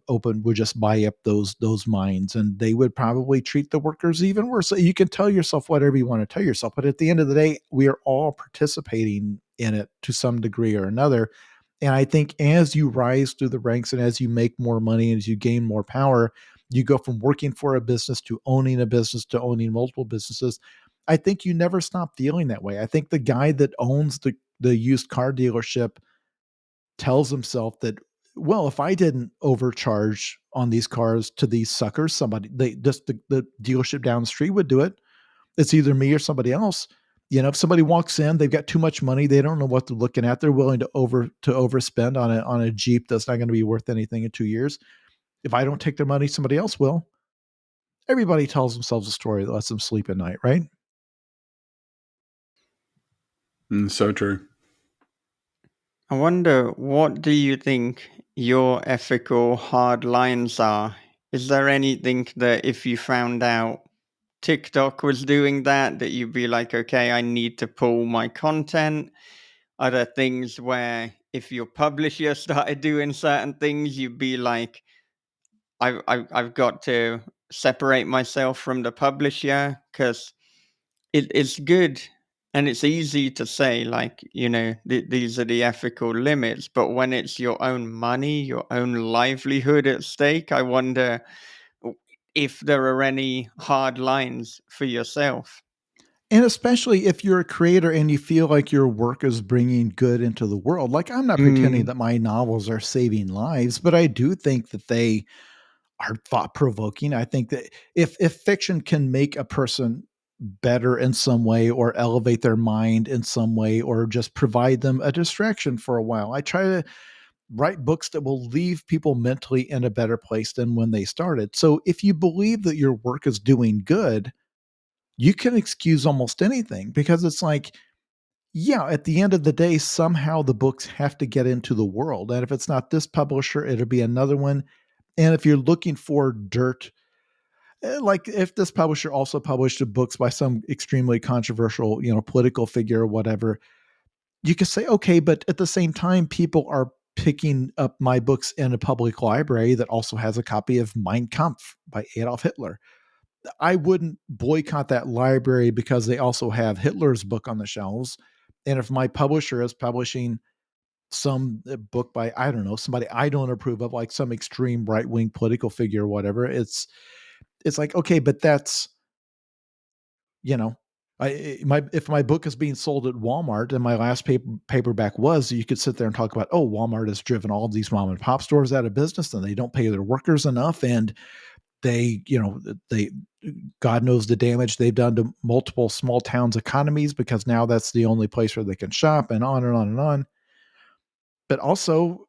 just buy up those mines, and they would probably treat the workers even worse. So you can tell yourself whatever you want to tell yourself, but at the end of the day, we are all participating in it to some degree or another. And I think as you rise through the ranks and as you make more money and as you gain more power, you go from working for a business to owning a business to owning multiple businesses. I think you never stop feeling that way. I think the guy that owns the used car dealership tells himself that, well, if I didn't overcharge on these cars to these suckers, somebody, they just the dealership down the street would do it. It's either me or somebody else. If somebody walks in, they've got too much money, they don't know what they're looking at, they're willing to overspend on a Jeep that's not going to be worth anything in 2 years. If I don't take their money, somebody else will. Everybody tells themselves a story that lets them sleep at night, right? So true. I wonder, what do you think your ethical hard lines are? Is there anything that if you found out TikTok was doing that you'd be like, okay, I need to pull my content? Are there things where if your publisher started doing certain things, you'd be like, I've got to separate myself from the publisher? Because it's good and it's easy to say, like, these are the ethical limits, but when it's your own money, your own livelihood at stake, I wonder if there are any hard lines for yourself. And especially if you're a creator and you feel like your work is bringing good into the world. Like, I'm not pretending Mm, that my novels are saving lives, but I do think that they are thought provoking. I think that if fiction can make a person better in some way or elevate their mind in some way or just provide them a distraction for a while, I try to write books that will leave people mentally in a better place than when they started. So if you believe that your work is doing good, you can excuse almost anything because it's like, yeah, at the end of the day, somehow the books have to get into the world. And if it's not this publisher, it'll be another one. And if you're looking for dirt, like if this publisher also published books by some extremely controversial, political figure or whatever, you could say, okay, but at the same time, people are picking up my books in a public library that also has a copy of Mein Kampf by Adolf Hitler. I wouldn't boycott that library because they also have Hitler's book on the shelves. And if my publisher is publishing some book by, I don't know, somebody I don't approve of, like some extreme right wing political figure or whatever, it's like, okay, but that's, you know, if my book is being sold at Walmart and my last paperback was, you could sit there and talk about, oh, Walmart has driven all of these mom and pop stores out of business and they don't pay their workers enough, and they God knows the damage they've done to multiple small towns economies because now that's the only place where they can shop, and on and on and on. But also,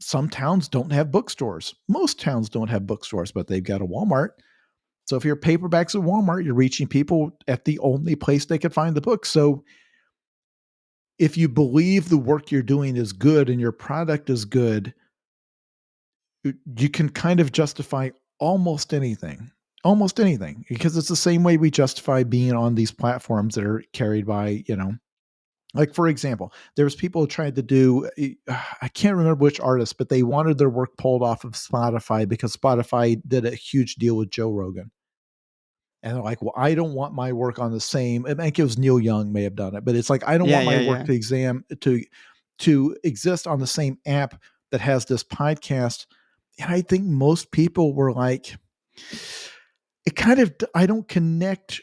some towns don't have bookstores. Most towns don't have bookstores, but they've got a Walmart. So if your paperbacks at Walmart, you're reaching people at the only place they could find the book. So if you believe the work you're doing is good and your product is good, you can kind of justify almost anything, because it's the same way we justify being on these platforms that are carried by, like, for example, there's people trying to do, I can't remember which artist, but they wanted their work pulled off of Spotify because Spotify did a huge deal with Joe Rogan. And they're like, well, I don't want my work on the same. I think it was Neil Young may have done it, but it's like, I don't yeah, want my yeah, work yeah. to exist on the same app that has this podcast. And I think most people were like, it kind of, I don't connect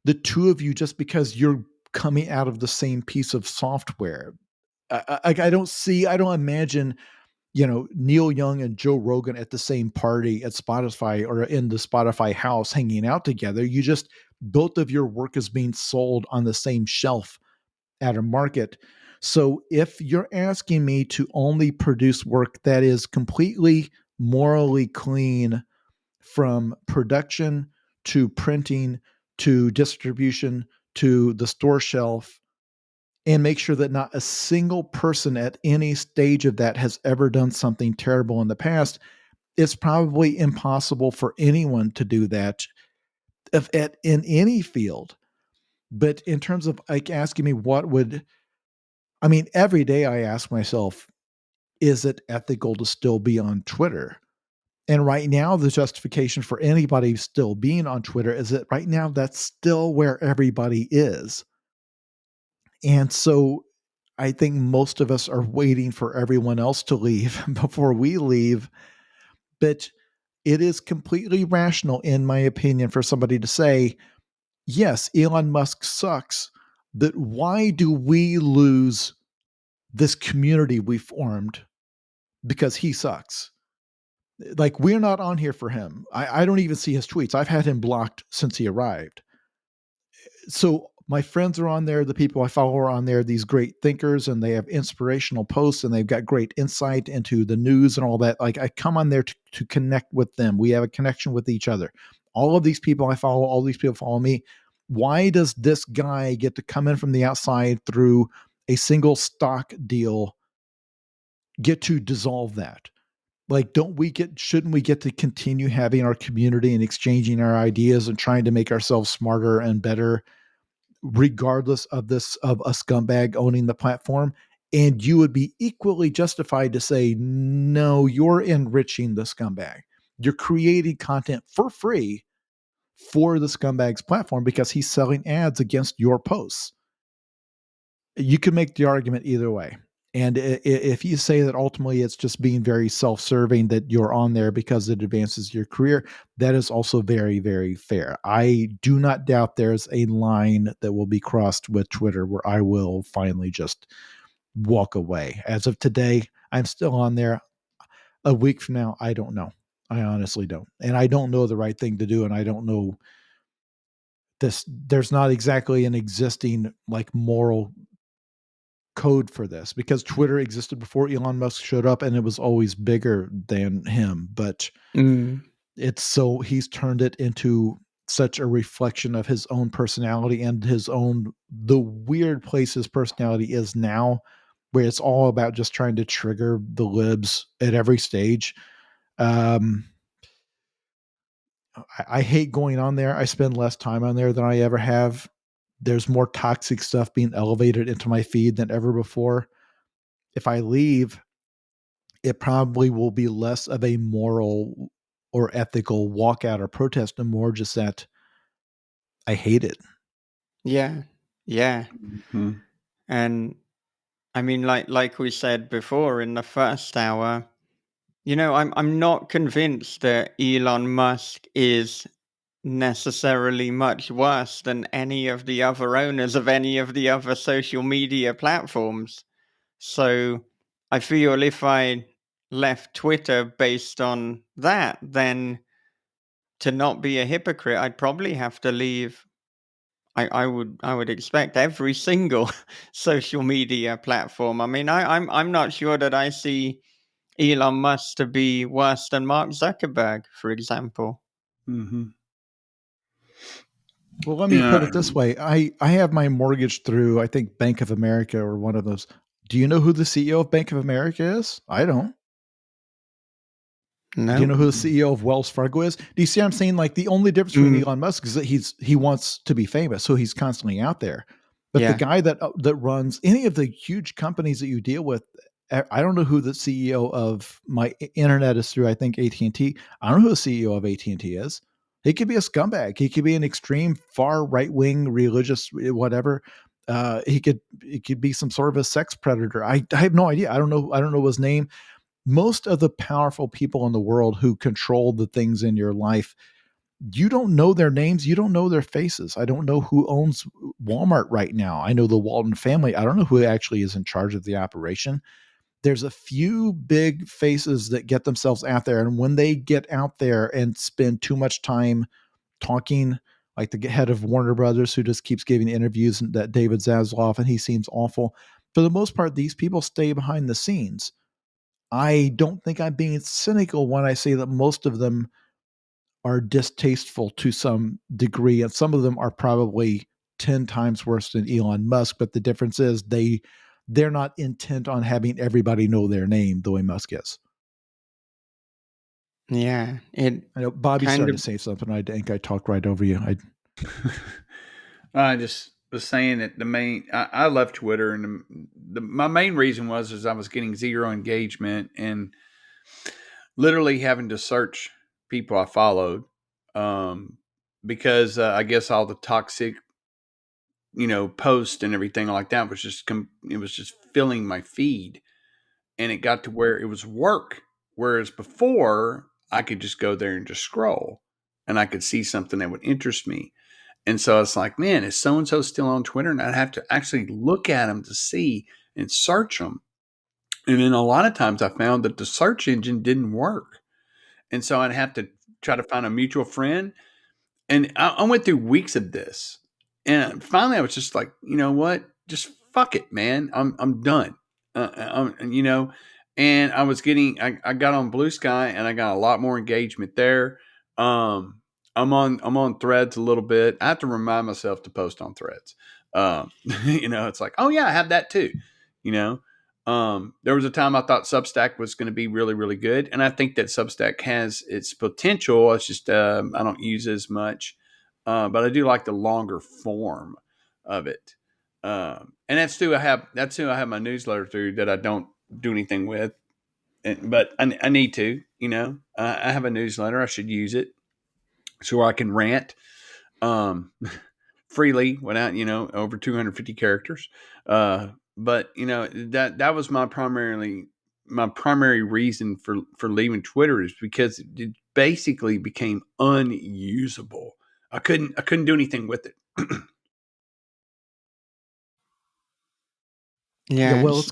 the two of you just because you're coming out of the same piece of software. I don't imagine Neil Young and Joe Rogan at the same party at Spotify or in the Spotify house hanging out together. Both of your work is being sold on the same shelf at a market. So if you're asking me to only produce work that is completely morally clean from production to printing to distribution to the store shelf, and make sure that not a single person at any stage of that has ever done something terrible in the past, it's probably impossible for anyone to do that in any field. But in terms of like asking me every day I ask myself, is it ethical to still be on Twitter? And right now, the justification for anybody still being on Twitter is that right now that's still where everybody is. And so I think most of us are waiting for everyone else to leave before we leave. But it is completely rational, in my opinion, for somebody to say, yes, Elon Musk sucks, but why do we lose this community we formed because he sucks? Like, we're not on here for him. I don't even see his tweets. I've had him blocked since he arrived. So my friends are on there. The people I follow are on there, these great thinkers, and they have inspirational posts and they've got great insight into the news and all that. Like, I come on there to connect with them. We have a connection with each other. All of these people I follow, all these people follow me. Why does this guy get to come in from the outside through a single stock deal, get to dissolve that? Like, shouldn't we get to continue having our community and exchanging our ideas and trying to make ourselves smarter and better, regardless of a scumbag owning the platform? And you would be equally justified to say, no, you're enriching the scumbag. You're creating content for free for the scumbag's platform because he's selling ads against your posts. You can make the argument either way. And if you say that ultimately it's just being very self-serving, that you're on there because it advances your career, that is also very, very fair. I do not doubt there's a line that will be crossed with Twitter where I will finally just walk away. As of today, I'm still on there. A week from now, I don't know. I honestly don't. And I don't know the right thing to do. And I don't know this. There's not exactly an existing like moral code for this, because Twitter existed before Elon Musk showed up and it was always bigger than him. But he's turned it into such a reflection of his own personality and the weird place his personality is now, where it's all about just trying to trigger the libs at every stage. I hate going on there. I spend less time on there than I ever have. There's more toxic stuff being elevated into my feed than ever before. If I leave, it probably will be less of a moral or ethical walkout or protest and more just that I hate it. Yeah. Yeah. Mm-hmm. And I mean, like we said before in the first hour, I'm not convinced that Elon Musk is necessarily much worse than any of the other owners of any of the other social media platforms. So I feel if I left Twitter based on that, then to not be a hypocrite, I'd probably have to leave. I would expect every single social media platform. I mean, I'm not sure that I see Elon Musk to be worse than Mark Zuckerberg, for example. Mm-hmm. Well, let me put it this way. I have my mortgage through, I think, Bank of America or one of those. Do you know who the CEO of Bank of America is? I don't. No. Do you know who the CEO of Wells Fargo is? Do you see what I'm saying? Like, the only difference between Elon Musk is that he wants to be famous, so he's constantly out there. But the guy that runs any of the huge companies that you deal with, I don't know who the CEO of my internet is through. I think AT&T. I don't know who the CEO of AT&T is. He could be a scumbag. He could be an extreme far right wing religious whatever. It could be some sort of a sex predator. I have no idea. I don't know his name. Most of the powerful people in the world who control the things in your life, you don't know their names. You don't know their faces. I don't know who owns Walmart right now. I know the Walton family. I don't know who actually is in charge of the operation. there's a few big faces that get themselves out there. And when they get out there and spend too much time talking, like the head of Warner Brothers, who just keeps giving interviews, that David Zaslav, and he seems awful. For the most part, these people stay behind the scenes. I don't think I'm being cynical when I say that most of them are distasteful to some degree, and some of them are probably 10 times worse than Elon Musk. But the difference is they're not intent on having everybody know their name the way Musk is. Yeah, it I know Bobby's kind starting of to say something. I think I talked right over you. I just was saying that I love Twitter, and my main reason was I was getting zero engagement and literally having to search people I followed, um, because I guess all the toxic, posts and everything like that was it was just filling my feed, and it got to where it was work. Whereas before, I could just go there and just scroll, and I could see something that would interest me. And so it's like, man, is so and so still on Twitter? And I'd have to actually look at them to see and search them. And then a lot of times I found that the search engine didn't work. And so I'd have to try to find a mutual friend. And I went through weeks of this. And finally I was just like, you know what? Just fuck it, man. I'm done. And I got on Blue Sky and I got a lot more engagement there. I'm on Threads a little bit. I have to remind myself to post on Threads. It's like, oh yeah, I have that too. You know, there was a time I thought Substack was going to be really, really good, and I think that Substack has its potential. It's just I don't use it as much, but I do like the longer form of it. And that's who I have my newsletter through that I don't do anything with, but I need to. I have a newsletter. I should use it so I can rant um, freely without over 250 characters. But that was my primary reason for leaving Twitter is because it basically became unusable. I couldn't do anything with it. Yeah, yeah, well, it's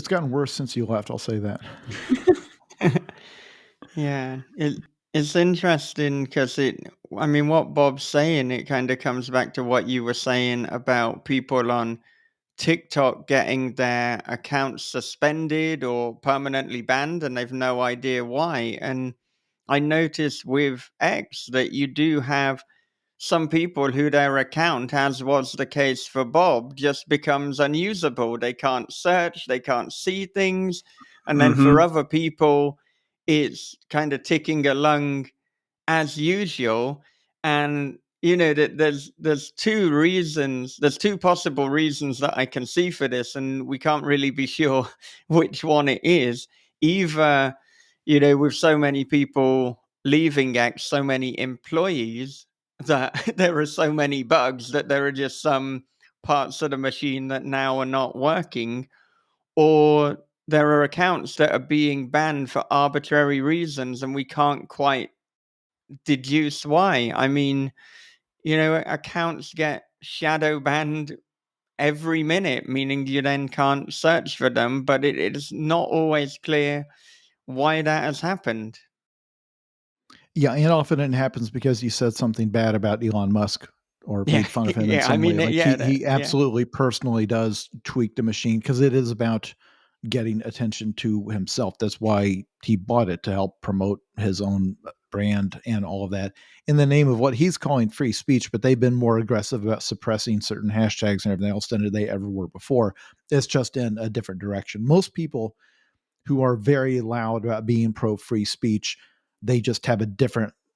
gotten worse since you left. I'll say that. yeah. It's interesting because I mean, what Bob's saying, it kind of comes back to what you were saying about people on TikTok getting their accounts suspended or permanently banned, and they've no idea why. And I noticed with X that you do have some people who their account, as was the case for Bob, just becomes unusable. They can't search, they can't see things. And then for Mm-hmm. other people, it's kind of ticking along as usual. And that there's two possible reasons that I can see for this, and we can't really be sure which one it is. Either with so many people leaving X, so many employees, that there are so many bugs that there are just some parts of the machine that now are not working, or there are accounts that are being banned for arbitrary reasons and we can't quite deduce why. I mean, accounts get shadow banned every minute, meaning you then can't search for them, but it is not always clear why that has happened. Yeah, and often it happens because you said something bad about Elon Musk or Yeah, made fun of him in yeah. I some way. mean, Like yeah, he yeah, absolutely personally does tweak the machine because it is about getting attention to himself. That's why he bought it, to help promote his own brand and all of that in the name of what he's calling free speech. But they've been more aggressive about suppressing certain hashtags and everything else than they ever were before. It's just in a different direction. Most people who are very loud about being pro free speech, they just have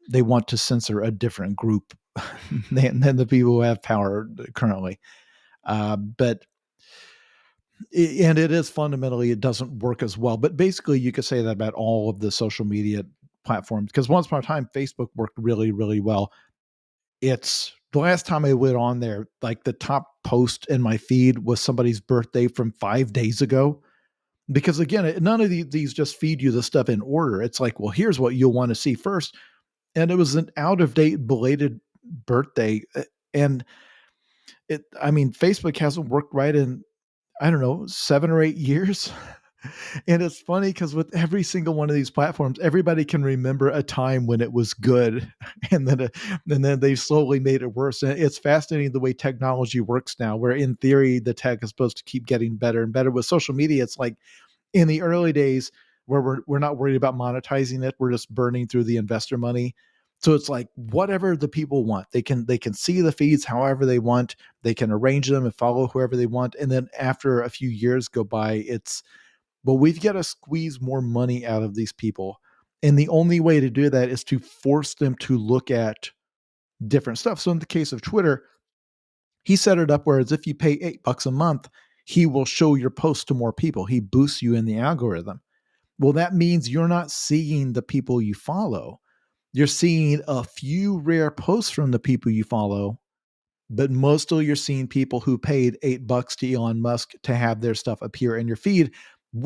they want to censor a different group than the people who have power currently. But and it is fundamentally, it doesn't work as well. But basically, you could say that about all of the social media platforms, because once upon a time, Facebook worked really, really well. It's the last time I went on there, like the top post in my feed was somebody's birthday from 5 days ago. Because again, none of these just feed you the stuff in order. It's like, well, here's what you'll want to see first. And it was an out of date belated birthday. And I mean, Facebook hasn't worked right in, I don't know, 7 or 8 years. And it's funny because with every single one of these platforms, everybody can remember a time when it was good, and then they slowly made it worse. And it's fascinating the way technology works now, where in theory the tech is supposed to keep getting better and better. With social media, it's like in the early days where we're not worried about monetizing it, we're just burning through the investor money. So it's like whatever the people want, they can see the feeds however they want, they can arrange them and follow whoever they want, and then after a few years go by, it's but we've got to squeeze more money out of these people. And the only way to do that is to force them to look at different stuff. So in the case of Twitter, he set it up whereas if you pay $8 a month, he will show your post to more people. He boosts you in the algorithm. Well, that means you're not seeing the people you follow. You're seeing a few rare posts from the people you follow, but mostly you're seeing people who paid $8 to Elon Musk to have their stuff appear in your feed.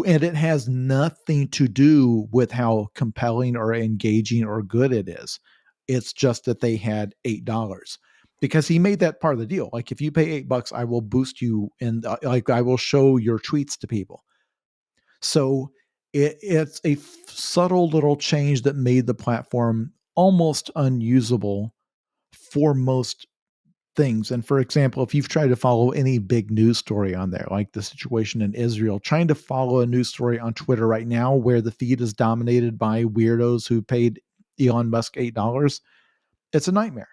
And it has nothing to do with how compelling or engaging or good it is. It's just that they had $8 because he made that part of the deal. Like if you pay $8, I will boost you and like I will show your tweets to people. So it's a subtle little change that made the platform almost unusable for most things. And for example, if you've tried to follow any big news story on there, like the situation in Israel, trying to follow a news story on Twitter right now where the feed is dominated by weirdos who paid Elon Musk $8, it's a nightmare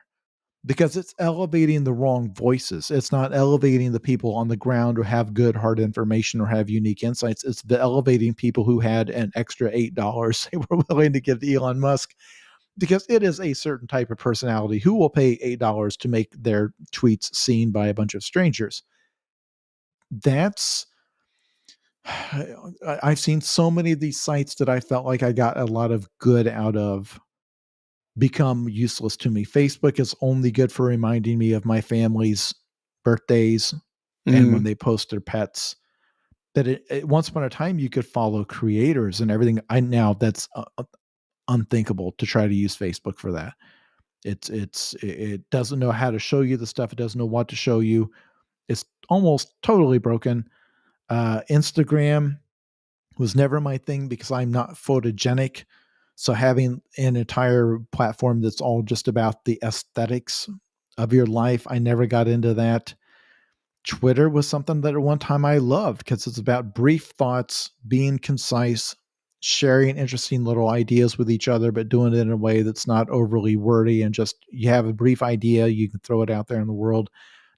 because it's elevating the wrong voices. It's not elevating the people on the ground who have good hard information or have unique insights. It's the elevating people who had an extra $8 they were willing to give to Elon Musk because it is a certain type of personality who will pay $8 to make their tweets seen by a bunch of strangers. That's I've seen so many of these sites that I felt like I got a lot of good out of become useless to me. Facebook is only good for reminding me of my family's birthdays and when Mm. they post their pets. But once upon a time, you could follow creators and everything. I now that's unthinkable to try to use Facebook for that. It doesn't know how to show you the stuff. It doesn't know what to show you. It's almost totally broken. Instagram was never my thing because I'm not photogenic. So having an entire platform that's all just about the aesthetics of your life, I never got into that. Twitter was something that at one time I loved because it's about brief thoughts, being concise, sharing interesting little ideas with each other, but doing it in a way that's not overly wordy and just you have a brief idea, you can throw it out there in the world.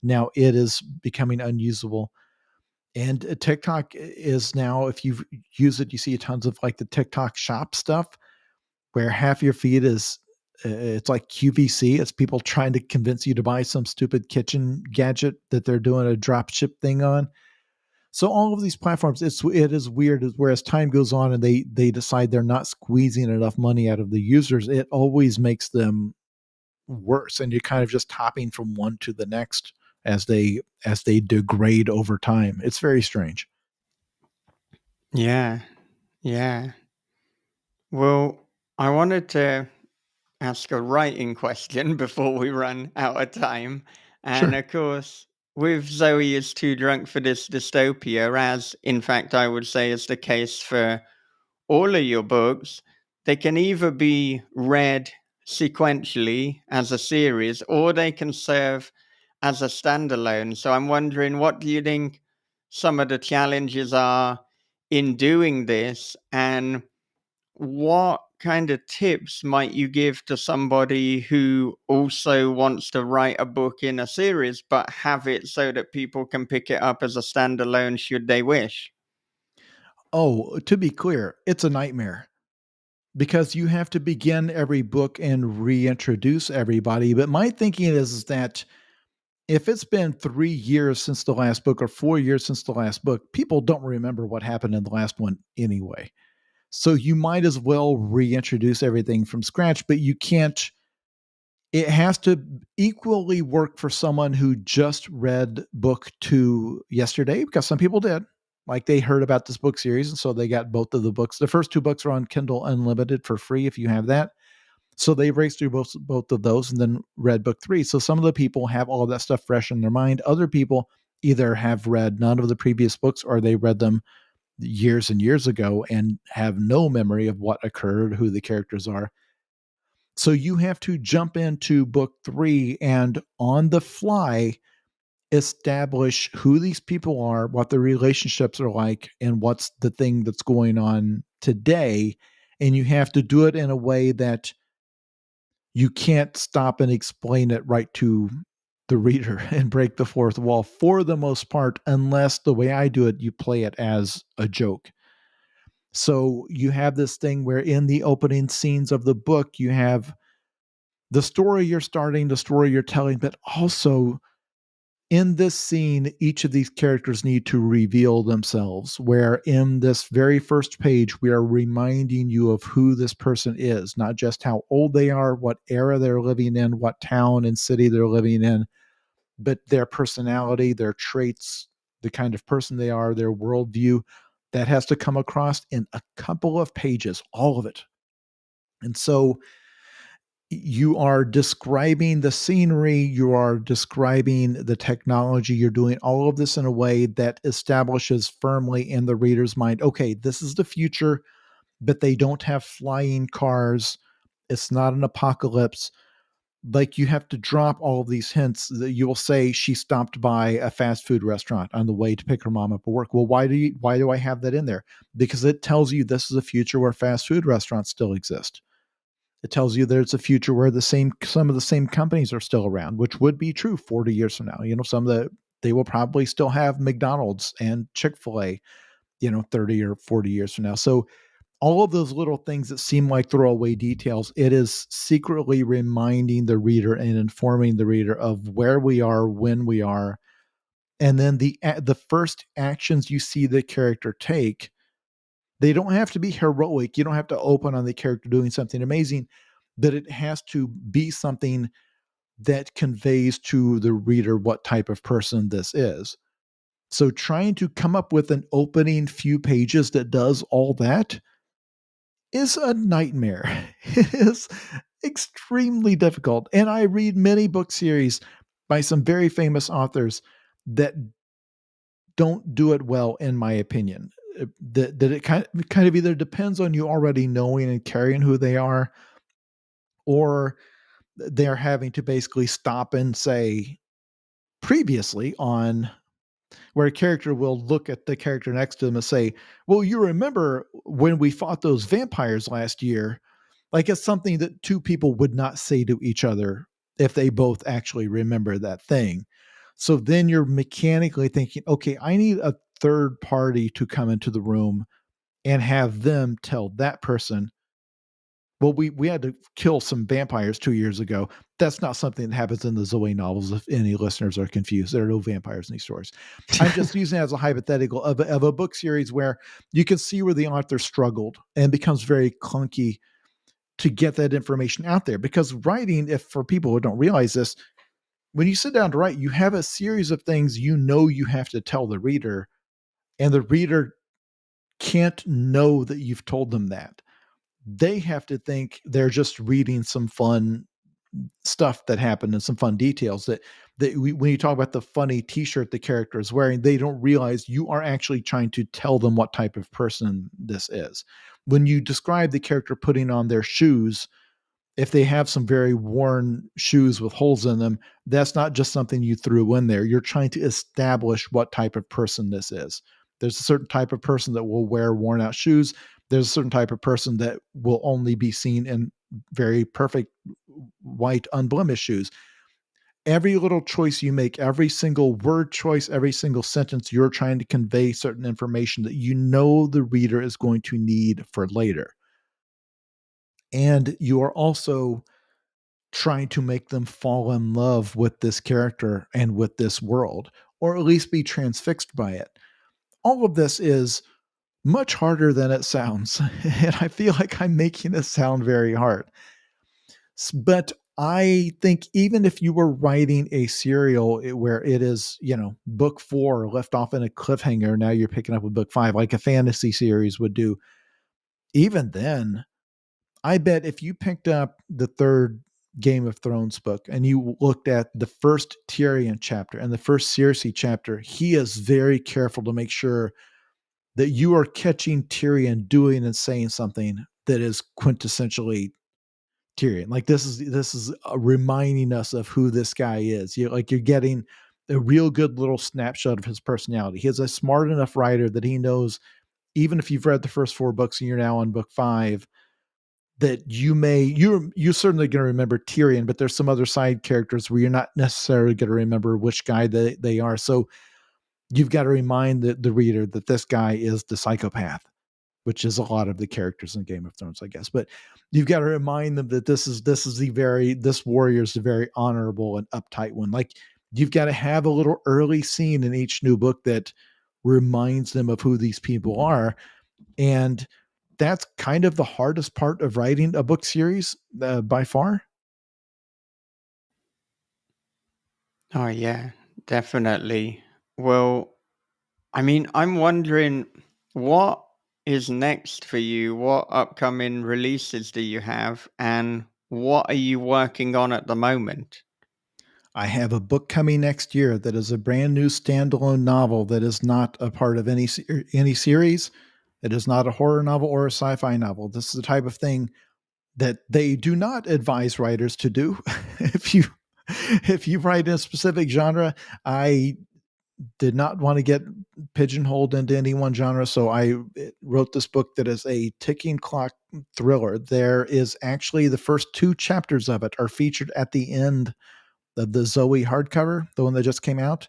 Now it is becoming unusable. And TikTok is now, if you use it, you see tons of like the TikTok shop stuff where half your feed is it's like QVC. It's people trying to convince you to buy some stupid kitchen gadget that they're doing a drop ship thing on. So all of these platforms, it is weird. Whereas time goes on and they decide they're not squeezing enough money out of the users, it always makes them worse, and you're kind of just hopping from one to the next as they degrade over time. It's very strange. Yeah. Yeah. Well, I wanted to ask a writing question before we run out of time. And Sure. of course, with Zoe is Too Drunk for This Dystopia, as in fact I would say is the case for all of your books, they can either be read sequentially as a series or they can serve as a standalone. So I'm wondering, what do you think some of the challenges are in doing this? And what kind of tips might you give to somebody who also wants to write a book in a series, but have it so that people can pick it up as a standalone should they wish? Oh, to be clear, it's a nightmare because you have to begin every book and reintroduce everybody. But my thinking is that if it's been 3 years since the last book or 4 years since the last book, people don't remember what happened in the last one anyway. So you might as well reintroduce everything from scratch, but you can't. It has to equally work for someone who just read book 2 yesterday, because some people did. Like they heard about this book series, and so they got both of the books. The first 2 books are on Kindle Unlimited for free if you have that. So they raced through both of those and then read book 3. So some of the people have all of that stuff fresh in their mind. Other people either have read none of the previous books or they read them years and years ago and have no memory of what occurred, who the characters are. So you have to jump into book 3 and on the fly establish who these people are, what the relationships are like, and what's the thing that's going on today. And you have to do it in a way that you can't stop and explain it right to the reader and break the fourth wall for the most part, unless the way I do it, you play it as a joke. So you have this thing where in the opening scenes of the book, you have the story you're starting, the story you're telling, but also in this scene, each of these characters need to reveal themselves. Where in this very first page, we are reminding you of who this person is, not just how old they are, what era they're living in, what town and city they're living in, but their personality, their traits, the kind of person they are, their worldview. That has to come across in a couple of pages, all of it. And so you are describing the scenery, you are describing the technology, you're doing all of this in a way that establishes firmly in the reader's mind, okay, this is the future, but they don't have flying cars. It's not an apocalypse. Like you have to drop all of these hints that you will say she stopped by a fast food restaurant on the way to pick her mom up at work. Well, why do I have that in there? Because it tells you this is a future where fast food restaurants still exist. It tells you there's a future where some of the same companies are still around, which would be true 40 years from now. They will probably still have McDonald's and Chick-fil-A, 30 or 40 years from now. So all of those little things that seem like throwaway details, it is secretly reminding the reader and informing the reader of where we are, when we are, and then the first actions you see the character take. They don't have to be heroic. You don't have to open on the character doing something amazing, but it has to be something that conveys to the reader what type of person this is. So trying to come up with an opening few pages that does all that is a nightmare. It is extremely difficult. And I read many book series by some very famous authors that don't do it well, in my opinion. That it kind of either depends on you already knowing and carrying who they are, or they're having to basically stop and say previously on where a character will look at the character next to them and say, well, you remember when we fought those vampires last year? Like it's something that two people would not say to each other if they both actually remember that thing. So then you're mechanically thinking, okay, I need a third party to come into the room and have them tell that person, well, we had to kill some vampires 2 years ago. That's not something that happens in the Zoe novels. If any listeners are confused, there are no vampires in these stories. I'm just using it as a hypothetical of a book series where you can see where the author struggled and becomes very clunky to get that information out there. Because writing, if for people who don't realize this, when you sit down to write, you have a series of things you have to tell the reader, and the reader can't know that you've told them that. They have to think they're just reading some fun stuff that happened and some fun details when you talk about the funny t-shirt the character is wearing, they don't realize you are actually trying to tell them what type of person this is. When you describe the character putting on their shoes, if they have some very worn shoes with holes in them, that's not just something you threw in there. You're trying to establish what type of person this is. There's a certain type of person that will wear worn out shoes. There's a certain type of person that will only be seen in very perfect white unblemished shoes. Every little choice you make, every single word choice, every single sentence, you're trying to convey certain information that the reader is going to need for later. And you are also trying to make them fall in love with this character and with this world, or at least be transfixed by it. All of this is much harder than it sounds. And I feel like I'm making it sound very hard. But I think even if you were writing a serial where it is, book 4 left off in a cliffhanger, now you're picking up with book 5, like a fantasy series would do, even then, I bet if you picked up the third Game of Thrones book and you looked at the first Tyrion chapter and the first Cersei chapter, he is very careful to make sure that you are catching Tyrion doing and saying something that is quintessentially Tyrion. Like this is reminding us of who this guy is. You're getting a real good little snapshot of his personality. He's a smart enough writer that he knows, even if you've read the first 4 books and you're now on book 5, that you're certainly going to remember Tyrion, but there's some other side characters where you're not necessarily going to remember which guy they are. So you've got to remind the reader that this guy is the psychopath, which is a lot of the characters in Game of Thrones, I guess. But you've got to remind them that this warrior is the very honorable and uptight one. Like, you've got to have a little early scene in each new book that reminds them of who these people are. And that's kind of the hardest part of writing a book series, by far. Oh, yeah, definitely. Well, I mean, I'm wondering what is next for you? What upcoming releases do you have? And what are you working on at the moment? I have a book coming next year that is a brand new standalone novel that is not a part of any series. It is not a horror novel or a sci-fi novel. This is the type of thing that they do not advise writers to do. if you if you write in a specific genre, I did not want to get pigeonholed into any one genre, so I wrote this book that is a ticking clock thriller. There is actually the first 2 chapters of it are featured at the end of the Zoe hardcover, the one that just came out,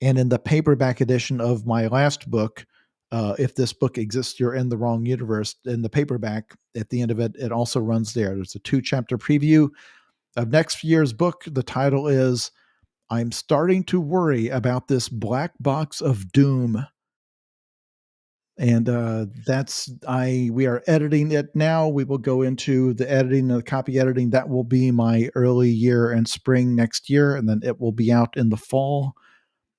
and in the paperback edition of my last book. If this book exists, you're in the wrong universe. In the paperback, at the end of it, it also runs there. There's a 2 chapter preview of next year's book. The title is I'm Starting to Worry About This Black Box of Doom. And we are editing it now. We will go into the editing and the copy editing. That will be my early year and spring next year, and then it will be out in the fall.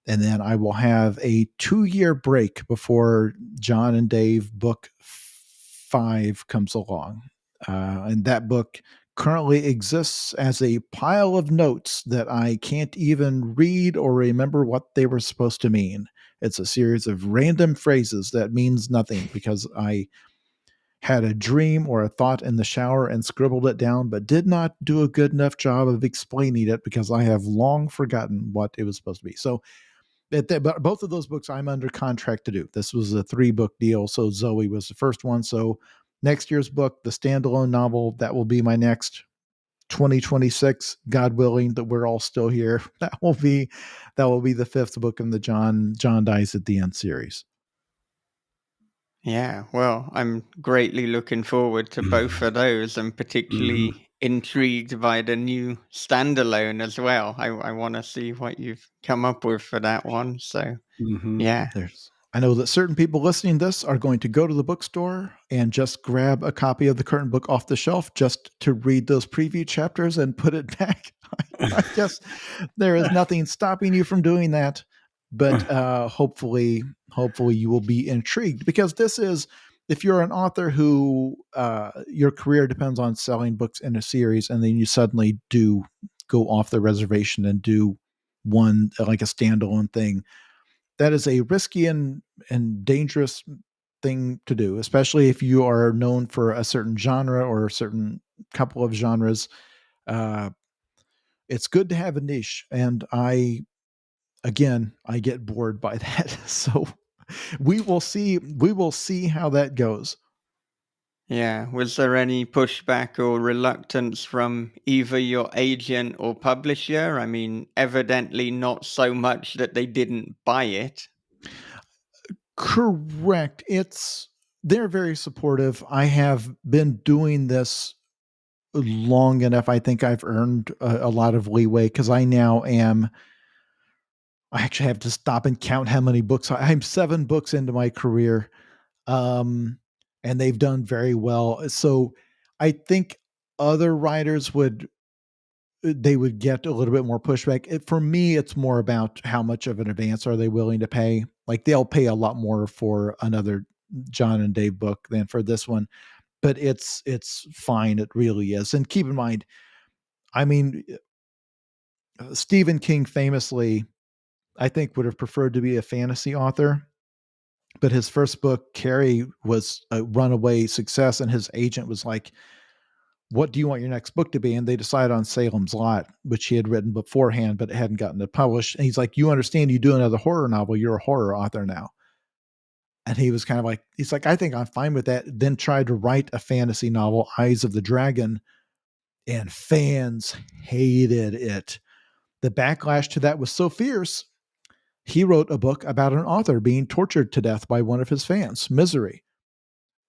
And then I will have a 2-year break before John and Dave book 5 comes along. And that book currently exists as a pile of notes that I can't even read or remember what they were supposed to mean. It's a series of random phrases that means nothing because I had a dream or a thought in the shower and scribbled it down, but did not do a good enough job of explaining it because I have long forgotten what it was supposed to be. So, but both of those books I'm under contract to do. This was a 3-book deal, so Zoe was the first one. So next year's book, the standalone novel, that will be my next 2026, God willing that we're all still here. That will be the 5th book in the John Dies at the End series. Yeah, well, I'm greatly looking forward to both of those and Mhm. particularly intrigued by the new standalone as well. I want to see what you've come up with for that one. So, Mhm. yeah. I know that certain people listening to this are going to go to the bookstore and just grab a copy of the current book off the shelf just to read those preview chapters and put it back. I guess there is nothing stopping you from doing that, but hopefully you will be intrigued, because this is, if you're an author who your career depends on selling books in a series, and then you suddenly do go off the reservation and do one like a standalone thing, that is a risky and dangerous thing to do, especially if you are known for a certain genre or a certain couple of genres. Uh, it's good to have a niche, and I get bored by that. So we will see. We will see how that goes. Yeah. Was there any pushback or reluctance from either your agent or publisher? I mean, evidently not so much that they didn't buy it. Correct. They're very supportive. I have been doing this long enough. I think I've earned a lot of leeway because I actually have to stop and count how many books I'm 7 books into my career. Um, and they've done very well. So I think other writers would get a little bit more pushback. For me, it's more about how much of an advance are they willing to pay. Like, they'll pay a lot more for another John and Dave book than for this one, but it's fine. It really is. And keep in mind, I mean, Stephen King famously, I think, would have preferred to be a fantasy author. But his first book, Carrie, was a runaway success, and his agent was like, what do you want your next book to be? And they decided on Salem's Lot, which he had written beforehand, but it hadn't gotten it published. And he's like, you understand, you do another horror novel, you're a horror author now. And he was kind of like, he's like, I think I'm fine with that. Then tried to write a fantasy novel, Eyes of the Dragon, and fans hated it. The backlash to that was so fierce, he wrote a book about an author being tortured to death by one of his fans, Misery,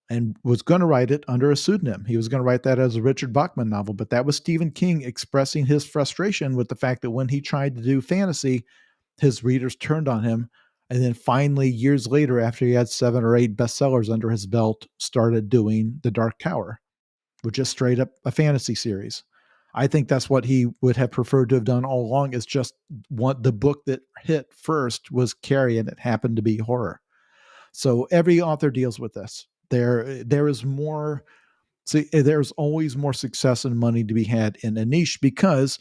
and was going to write it under a pseudonym. He was going to write that as a Richard Bachman novel, but that was Stephen King expressing his frustration with the fact that when he tried to do fantasy, his readers turned on him. And then finally, years later, after he had 7 or 8 bestsellers under his belt, started doing The Dark Tower, which is straight up a fantasy series. I think that's what he would have preferred to have done all along, is just the book that hit first was Carrie, and it happened to be horror. So every author deals with this. There is more. See, there's always more success and money to be had in a niche, because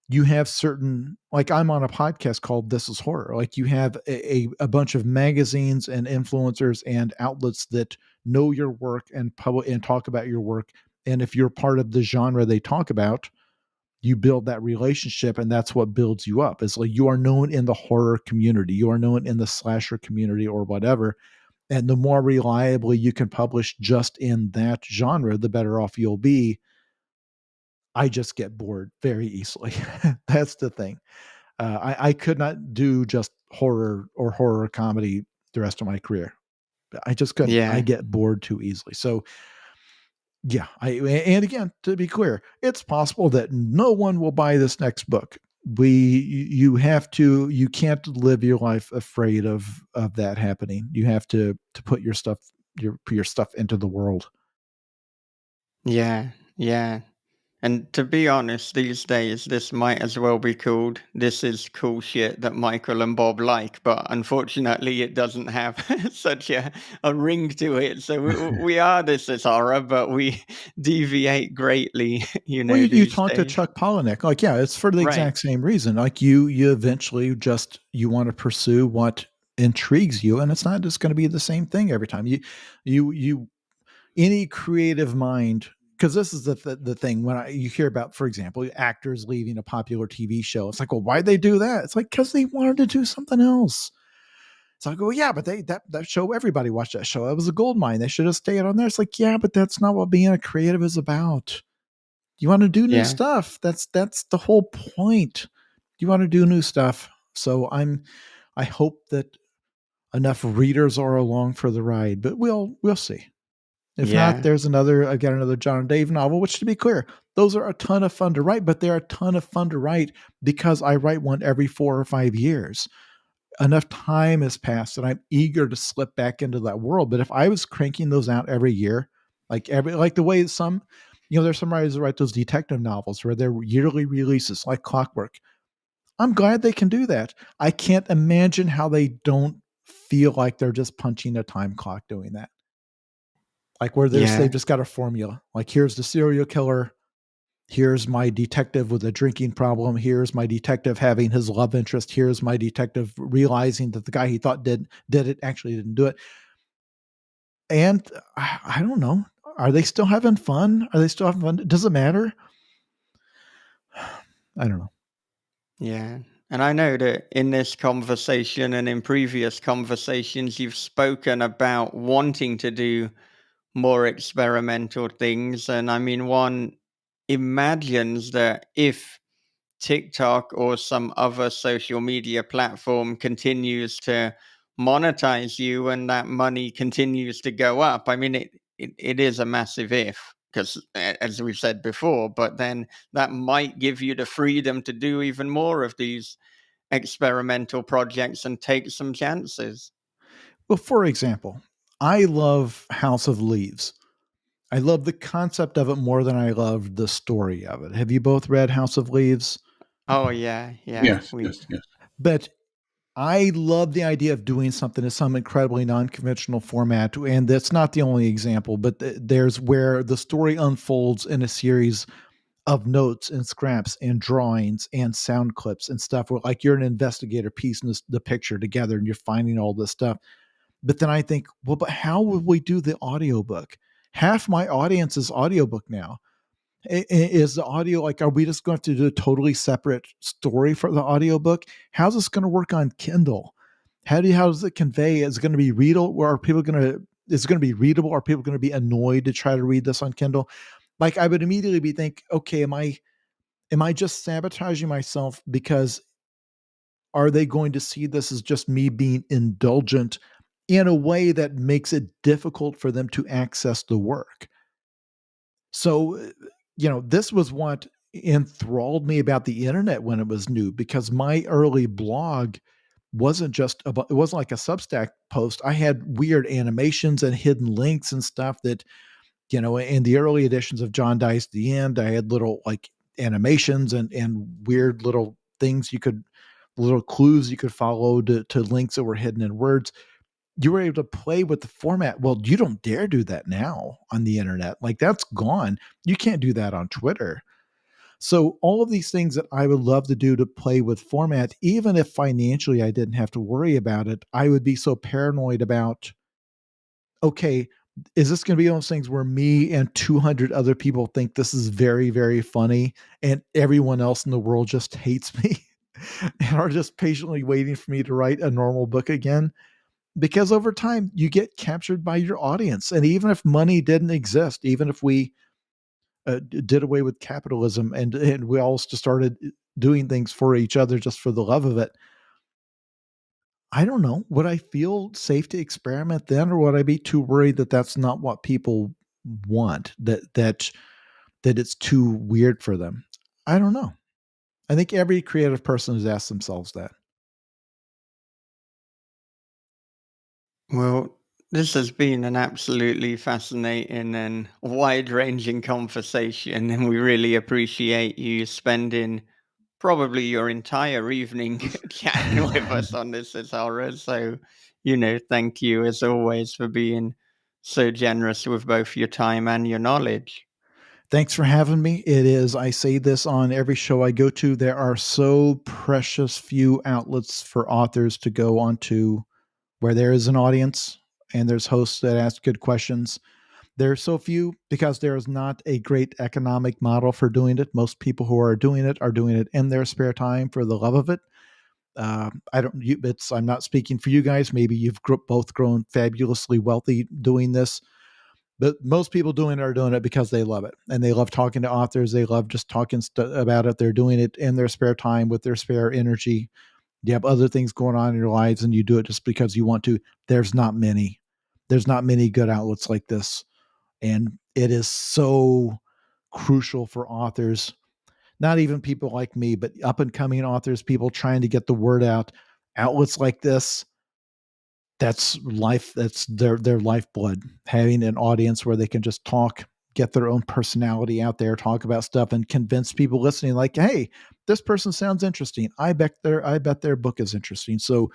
you have certain, like I'm on a podcast called This Is Horror. Like you have a bunch of magazines and influencers and outlets that know your work and publish and talk about your work. And if you're part of the genre they talk about, you build that relationship, and that's what builds you up. It's like you are known in the horror community, you are known in the slasher community or whatever. And the more reliably you can publish just in that genre, the better off you'll be. I just get bored very easily. That's the thing. I could not do just horror or horror comedy the rest of my career. I just couldn't. I Yeah. get bored too easily. So yeah, and again, to be clear, it's possible that no one will buy this next book. You can't live your life afraid of that happening. You have to put your stuff into the world. Yeah. Yeah. And to be honest, these days, this might as well be called This Is Cool Shit That Michael and Bob Like, but unfortunately, it doesn't have such a ring to it. So we are This Is Horror, but we deviate greatly, Well, you these talk to days. Chuck Palahniuk, like, yeah, it's for the Right. exact same reason. Like you eventually just you want to pursue what intrigues you, and it's not just going to be the same thing every time. You any creative mind, because this is the thing when you hear about, for example, actors leaving a popular TV show. It's like, well, why'd they do that? It's like because they wanted to do something else. It's like, oh yeah, but that show, everybody watched that show. It was a gold mine. They should have stayed on there. It's like, yeah, but that's not what being a creative is about. You want to do new Yeah. stuff. That's the whole point. You want to do new stuff. So I hope that enough readers are along for the ride, but we'll see. If not, Yeah. there's another John and Dave novel, which, to be clear, those are a ton of fun to write, but they're a ton of fun to write because I write one every 4 or 5 years. Enough time has passed and I'm eager to slip back into that world. But if I was cranking those out every year, like the way some, there's some writers that write those detective novels where they're yearly releases like clockwork. I'm glad they can do that. I can't imagine how they don't feel like they're just punching a time clock doing that. Like where they've Yeah. just got a formula. Like here's the serial killer. Here's my detective with a drinking problem. Here's my detective having his love interest. Here's my detective realizing that the guy he thought did it actually didn't do it. And I don't know. Are they still having fun? Are they still having fun? Does it matter? I don't know. Yeah. And I know that in this conversation and in previous conversations, you've spoken about wanting to do more experimental things. And I mean, one imagines that if TikTok or some other social media platform continues to monetize you and that money continues to go up, I mean, it is a massive if, because as we've said before, but then that might give you the freedom to do even more of these experimental projects and take some chances. Well, for example, I love House of Leaves. I love the concept of it more than I love the story of it. Have you both read House of Leaves? Oh yeah, yeah. Yes, We yes, yes. But I love the idea of doing something in some incredibly non-conventional format, and that's not the only example. But there's where the story unfolds in a series of notes and scraps and drawings and sound clips and stuff. Where like you're an investigator piecing the picture together, and you're finding all this stuff. But then I think, well, but how would we do the audiobook? Half my audience is audiobook now. Is the audio like, are we just going to do a totally separate story for the audiobook? How's this going to work on Kindle? How does it convey? Is it going to be readable? Or are people going to, is it going to be readable? Are people going to be annoyed to try to read this on Kindle? Like I would immediately be think, okay, am I just sabotaging myself because are they going to see this as just me being indulgent in a way that makes it difficult for them to access the work? So, this was what enthralled me about the internet when it was new, because my early blog wasn't just about, it wasn't like a Substack post. I had weird animations and hidden links and stuff that, in the early editions of John Dice the End, I had little like animations and weird little things little clues you could follow to links that were hidden in words. You were able to play with the format. Well, you don't dare do that now on the internet. Like that's gone. You can't do that on Twitter. So all of these things that I would love to do to play with format, even if financially I didn't have to worry about it, I would be so paranoid about, okay, is this going to be one of those things where me and 200 other people think this is very, very funny and everyone else in the world just hates me and are just patiently waiting for me to write a normal book again? Because over time you get captured by your audience. And even if money didn't exist, even if we did away with capitalism and we all just started doing things for each other just for the love of it, I don't know. Would I feel safe to experiment then, or would I be too worried that that's not what people want? That it's too weird for them? I don't know. I think every creative person has asked themselves that. Well, this has been an absolutely fascinating and wide-ranging conversation, and we really appreciate you spending probably your entire evening chatting with us on this, Azara. So, thank you as always for being so generous with both your time and your knowledge. Thanks for having me. It is, I say this on every show I go to, there are so precious few outlets for authors to go onto where there is an audience and there's hosts that ask good questions. There are so few because there is not a great economic model for doing it. Most people who are doing it in their spare time for the love of it. I don't. I'm not speaking for you guys. Maybe you've both grown fabulously wealthy doing this, but most people doing it are doing it because they love it and they love talking to authors. They love just talking about it. They're doing it in their spare time with their spare energy. You have other things going on in your lives and you do it just because you want to. There's not many. There's not many good outlets like this. And it is so crucial for authors, not even people like me, but up and coming authors, people trying to get the word out. Outlets like this, that's life. That's their lifeblood. Having an audience where they can just talk, get their own personality out there, talk about stuff, and convince people listening, like, hey, this person sounds interesting. I bet their book is interesting. So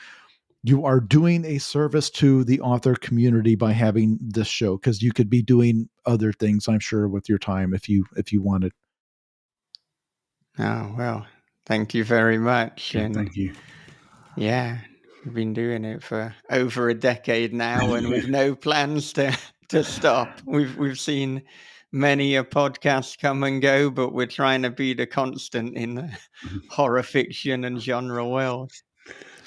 you are doing a service to the author community by having this show, because you could be doing other things, I'm sure, with your time if you wanted. Oh, well, thank you very much. Yeah, And thank you. yeah, we've been doing it for over a decade now, and we've no plans to stop. We've seen many a podcast come and go, but we're trying to be the constant in the horror fiction and genre world.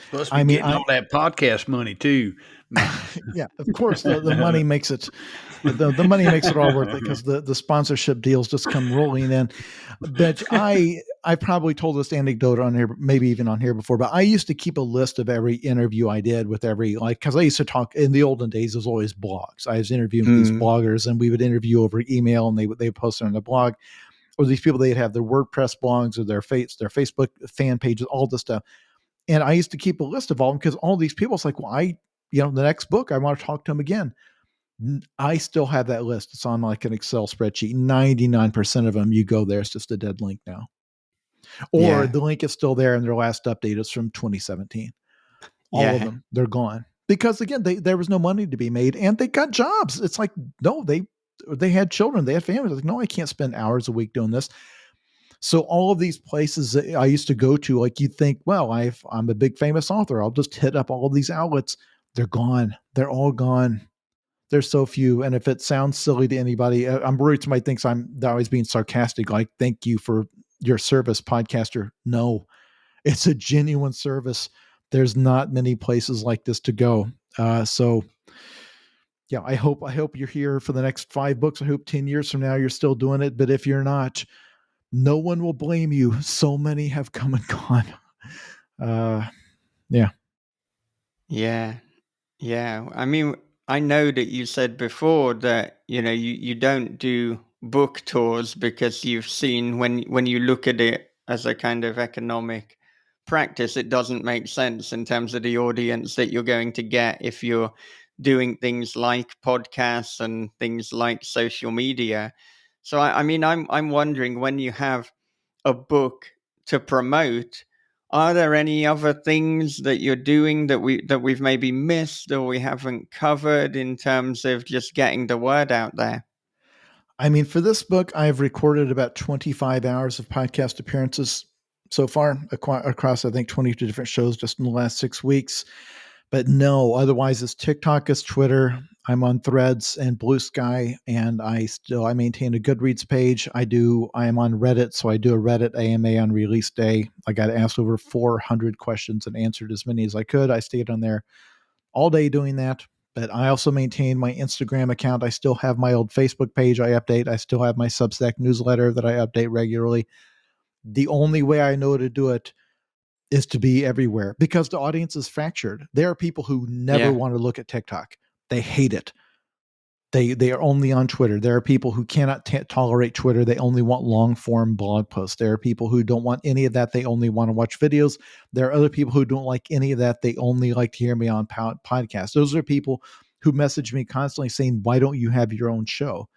Supposed to I be mean, getting all that podcast money too. yeah, of course, the money makes it. The money makes it all worth it because the sponsorship deals just come rolling in. But I probably told this anecdote on here, maybe even on here before, but I used to keep a list of every interview I did with every, like, because I used to talk in the olden days. It was always blogs. I was interviewing these Mm, bloggers, and we would interview over email, and they would post it on the blog. Or these people, they'd have their WordPress blogs or their Facebook fan pages, all this stuff. And I used to keep a list of all of them because all these people, it's like, well, the next book, I want to talk to them again. I still have that list. It's on like an Excel spreadsheet. 99% of them, you go there, it's just a dead link now. Or yeah, the link is still there and their last update is from 2017. All of yeah, them, they're gone. Because again, there was no money to be made and they got jobs. It's like, no, they had children, they had families. Like, no, I can't spend hours a week doing this. So all of these places that I used to go to, like, you'd think, well, I'm a big famous author. I'll just hit up all of these outlets. They're gone. They're all gone. There's so few. And if it sounds silly to anybody, I'm worried somebody thinks I'm always being sarcastic. Like, thank you for your service, podcaster. No, it's a genuine service. There's not many places like this to go. So yeah, I hope you're here for the next 5 books. I hope 10 years from now you're still doing it. But if you're not, no one will blame you. So many have come and gone. Yeah. Yeah. Yeah. I mean, I know that you said before that, you don't do book tours because you've seen when you look at it as a kind of economic practice, it doesn't make sense in terms of the audience that you're going to get if you're doing things like podcasts and things like social media. So I mean, I'm wondering, when you have a book to promote, are there any other things that you're doing that we've maybe missed or we haven't covered in terms of just getting the word out there? I mean, for this book, I've recorded about 25 hours of podcast appearances so far across, I think, 22 different shows just in the last 6 weeks. But no, otherwise it's TikTok, it's Twitter. I'm on Threads and Blue Sky, and I maintain a Goodreads page. I am on Reddit, so I do a Reddit AMA on release day. I got asked over 400 questions and answered as many as I could. I stayed on there all day doing that. But I also maintain my Instagram account. I still have my old Facebook page I update. I still have my Substack newsletter that I update regularly. The only way I know to do it is to be everywhere because the audience is fractured. There are people who never Yeah. want to look at TikTok. They hate it. They are only on Twitter. There are people who cannot tolerate Twitter. They only want long form blog posts. There are people who don't want any of that. They only want to watch videos. There are other people who don't like any of that. They only like to hear me on podcasts. Those are people who message me constantly saying, "Why don't you have your own show?"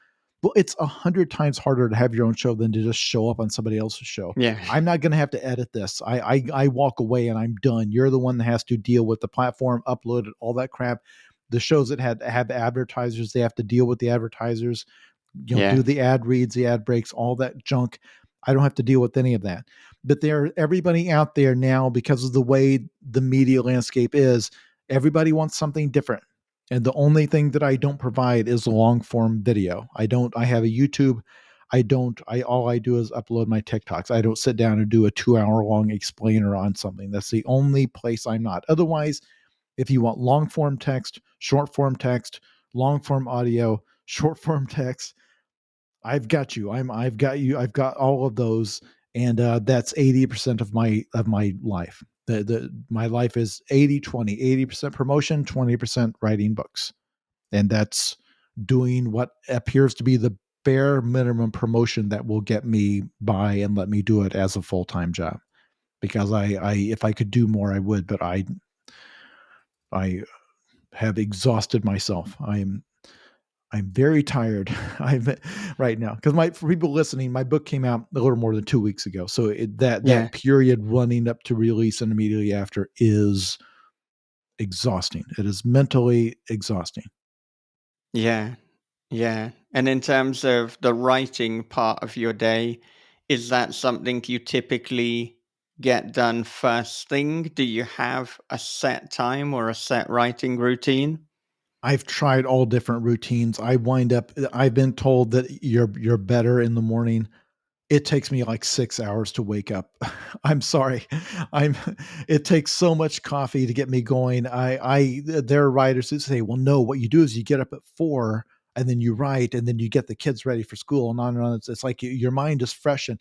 Well, it's 100 times harder to have your own show than to just show up on somebody else's show. Yeah. I'm not going to have to edit this. I walk away and I'm done. You're the one that has to deal with the platform, upload it, all that crap. The shows that have advertisers, they have to deal with the advertisers, Yeah. do the ad reads, the ad breaks, all that junk. I don't have to deal with any of that. But everybody out there now, because of the way the media landscape is, everybody wants something different. And the only thing that I don't provide is long form video. I have a YouTube. All I do is upload my TikToks. I don't sit down and do a 2-hour long explainer on something. That's the only place I'm not. Otherwise, if you want long form text, short form text, long form audio, short form text, I've got you. I've got you. I've got all of those, and that's 80% of my life. My life is 80-20, 80% promotion, 20% writing books, and that's doing what appears to be the bare minimum promotion that will get me by and let me do it as a full-time job. Because I if I could do more, I would, but I have exhausted myself. I'm very tired. I'm right now because for people listening, my book came out a little more than 2 weeks ago. So that Yeah. period running up to release and immediately after is exhausting. It is mentally exhausting. Yeah. Yeah. And in terms of the writing part of your day, is that something you typically get done first thing? Do you have a set time or a set writing routine? I've tried all different routines. I've been told that you're better in the morning. It takes me like 6 hours to wake up. I'm sorry. I'm it takes so much coffee to get me going. There are writers who say, "Well, no, what you do is you get up at 4 and then you write and then you get the kids ready for school and on and on." It's like your mind is fresh, and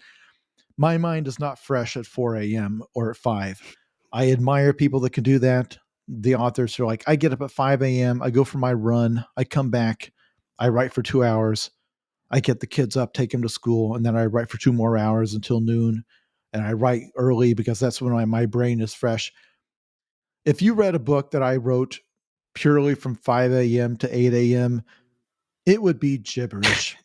my mind is not fresh at 4 a.m. or at 5. I admire people that can do that. The authors are like, I get up at 5 a.m., I go for my run, I come back, I write for 2 hours, I get the kids up, take them to school, and then I write for 2 more hours until noon. And I write early because that's when my brain is fresh. If you read a book that I wrote purely from 5 a.m. to 8 a.m., it would be gibberish.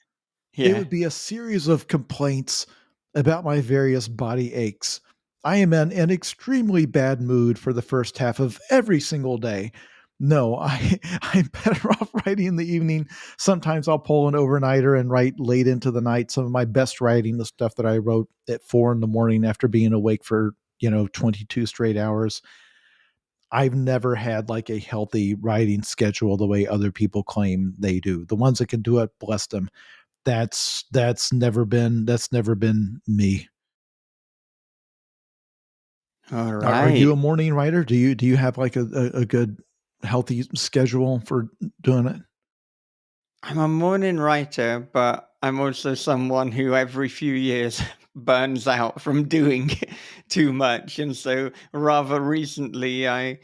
It Yeah. would be a series of complaints about my various body aches. I am in an extremely bad mood for the first half of every single day. No, I'm better off writing in the evening. Sometimes I'll pull an overnighter and write late into the night. Some of my best writing, the stuff that I wrote at 4 in the morning after being awake for 22 straight hours. I've never had like a healthy writing schedule the way other people claim they do. The ones that can do it, bless them. That's never been me. All Are you right. a morning writer? Do you have like a good healthy schedule for doing it? I'm a morning writer, but I'm also someone who every few years burns out from doing too much. And so rather recently I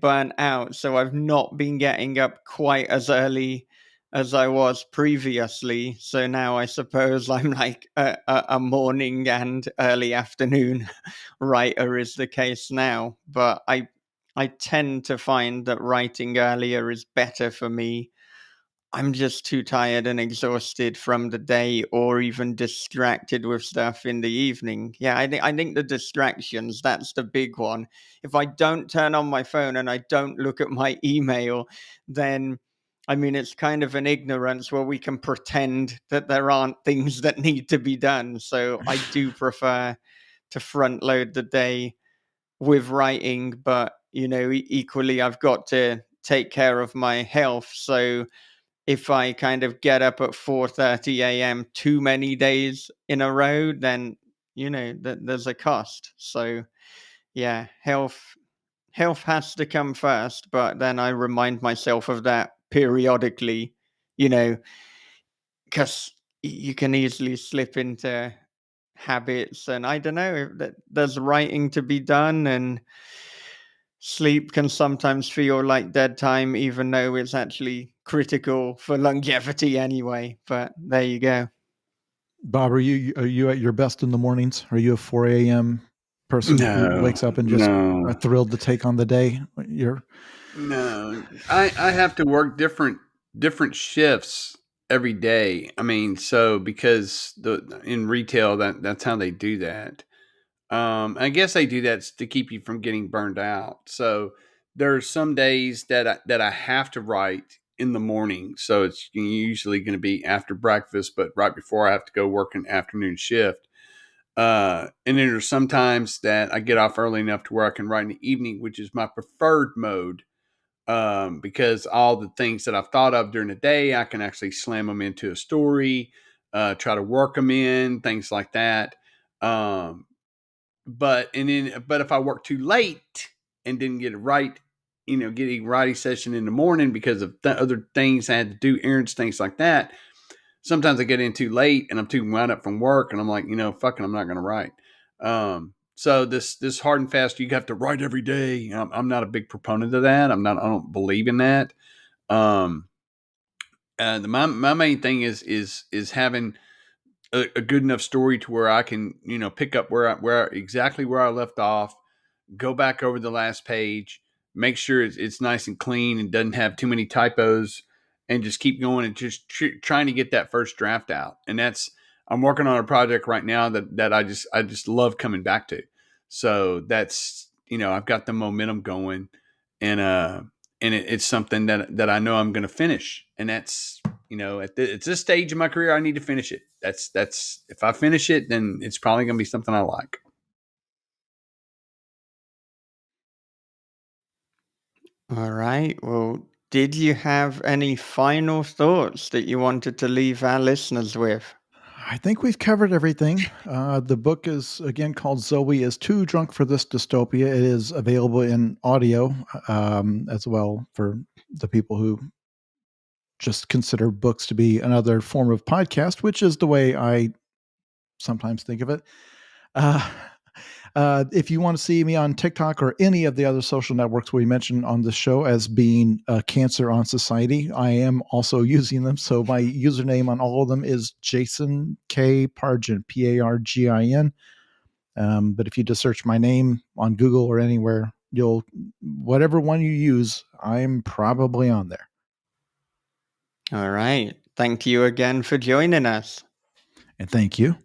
burnt out. So I've not been getting up quite as early as I was previously. So now I suppose I'm like a morning and early afternoon writer is the case now. But I tend to find that writing earlier is better for me. I'm just too tired and exhausted from the day or even distracted with stuff in the evening. Yeah, I think the distractions, that's the big one. If I don't turn on my phone and I don't look at my email, then I mean it's kind of an ignorance where we can pretend that there aren't things that need to be done. So I do prefer to front load the day with writing, but equally I've got to take care of my health. So if I kind of get up at 4:30 a.m. too many days in a row, then there's a cost. So yeah, health has to come first, but then I remind myself of that periodically, you know, because you can easily slip into habits, and I don't know if that there's writing to be done, and sleep can sometimes feel like dead time, even though it's actually critical for longevity anyway. But there you go. Bob, are you at your best in the mornings? Are you a 4 a.m. person who No, wakes up and just are no, thrilled to take on the day? You're no. I have to work different shifts every day. I mean, so because the in retail that's how they do that. I guess they do that to keep you from getting burned out. So there's some days that I have to write in the morning. So it's usually going to be after breakfast, but right before I have to go work an afternoon shift. And then there's sometimes that I get off early enough to where I can write in the evening, which is my preferred mode. Because all the things that I've thought of during the day, I can actually slam them into a story, try to work them in, things like that. Um, but if I work too late and didn't get it right, get a writing session in the morning because of other things I had to do, errands, things like that. Sometimes I get in too late and I'm too wound up from work, and I'm like, fucking, I'm not going to write. So this hard and fast, you have to write every day. I'm not a big proponent of that. I don't believe in that. Um, and my main thing is having a good enough story to where I can, pick up exactly where I left off, go back over the last page, make sure it's nice and clean and doesn't have too many typos, and just keep going and just trying to get that first draft out. And I'm working on a project right now that I just love coming back to. So that's, I've got the momentum going, and it's something that I know I'm going to finish, and that's, at this stage of my career, I need to finish it. That's if I finish it, then it's probably going to be something I like. All right. Well, did you have any final thoughts that you wanted to leave our listeners with? I think we've covered everything. The book is again called Zoey Is Too Drunk for This Dystopia. It is available in audio as well for the people who just consider books to be another form of podcast, which is the way I sometimes think of it. Uh, if you want to see me on TikTok or any of the other social networks we mentioned on the show as being cancer on society, I am also using them. So my username on all of them is Jason K. Pargin, Pargin. But if you just search my name on Google or anywhere, whatever one you use, I'm probably on there. All right. Thank you again for joining us. And thank you.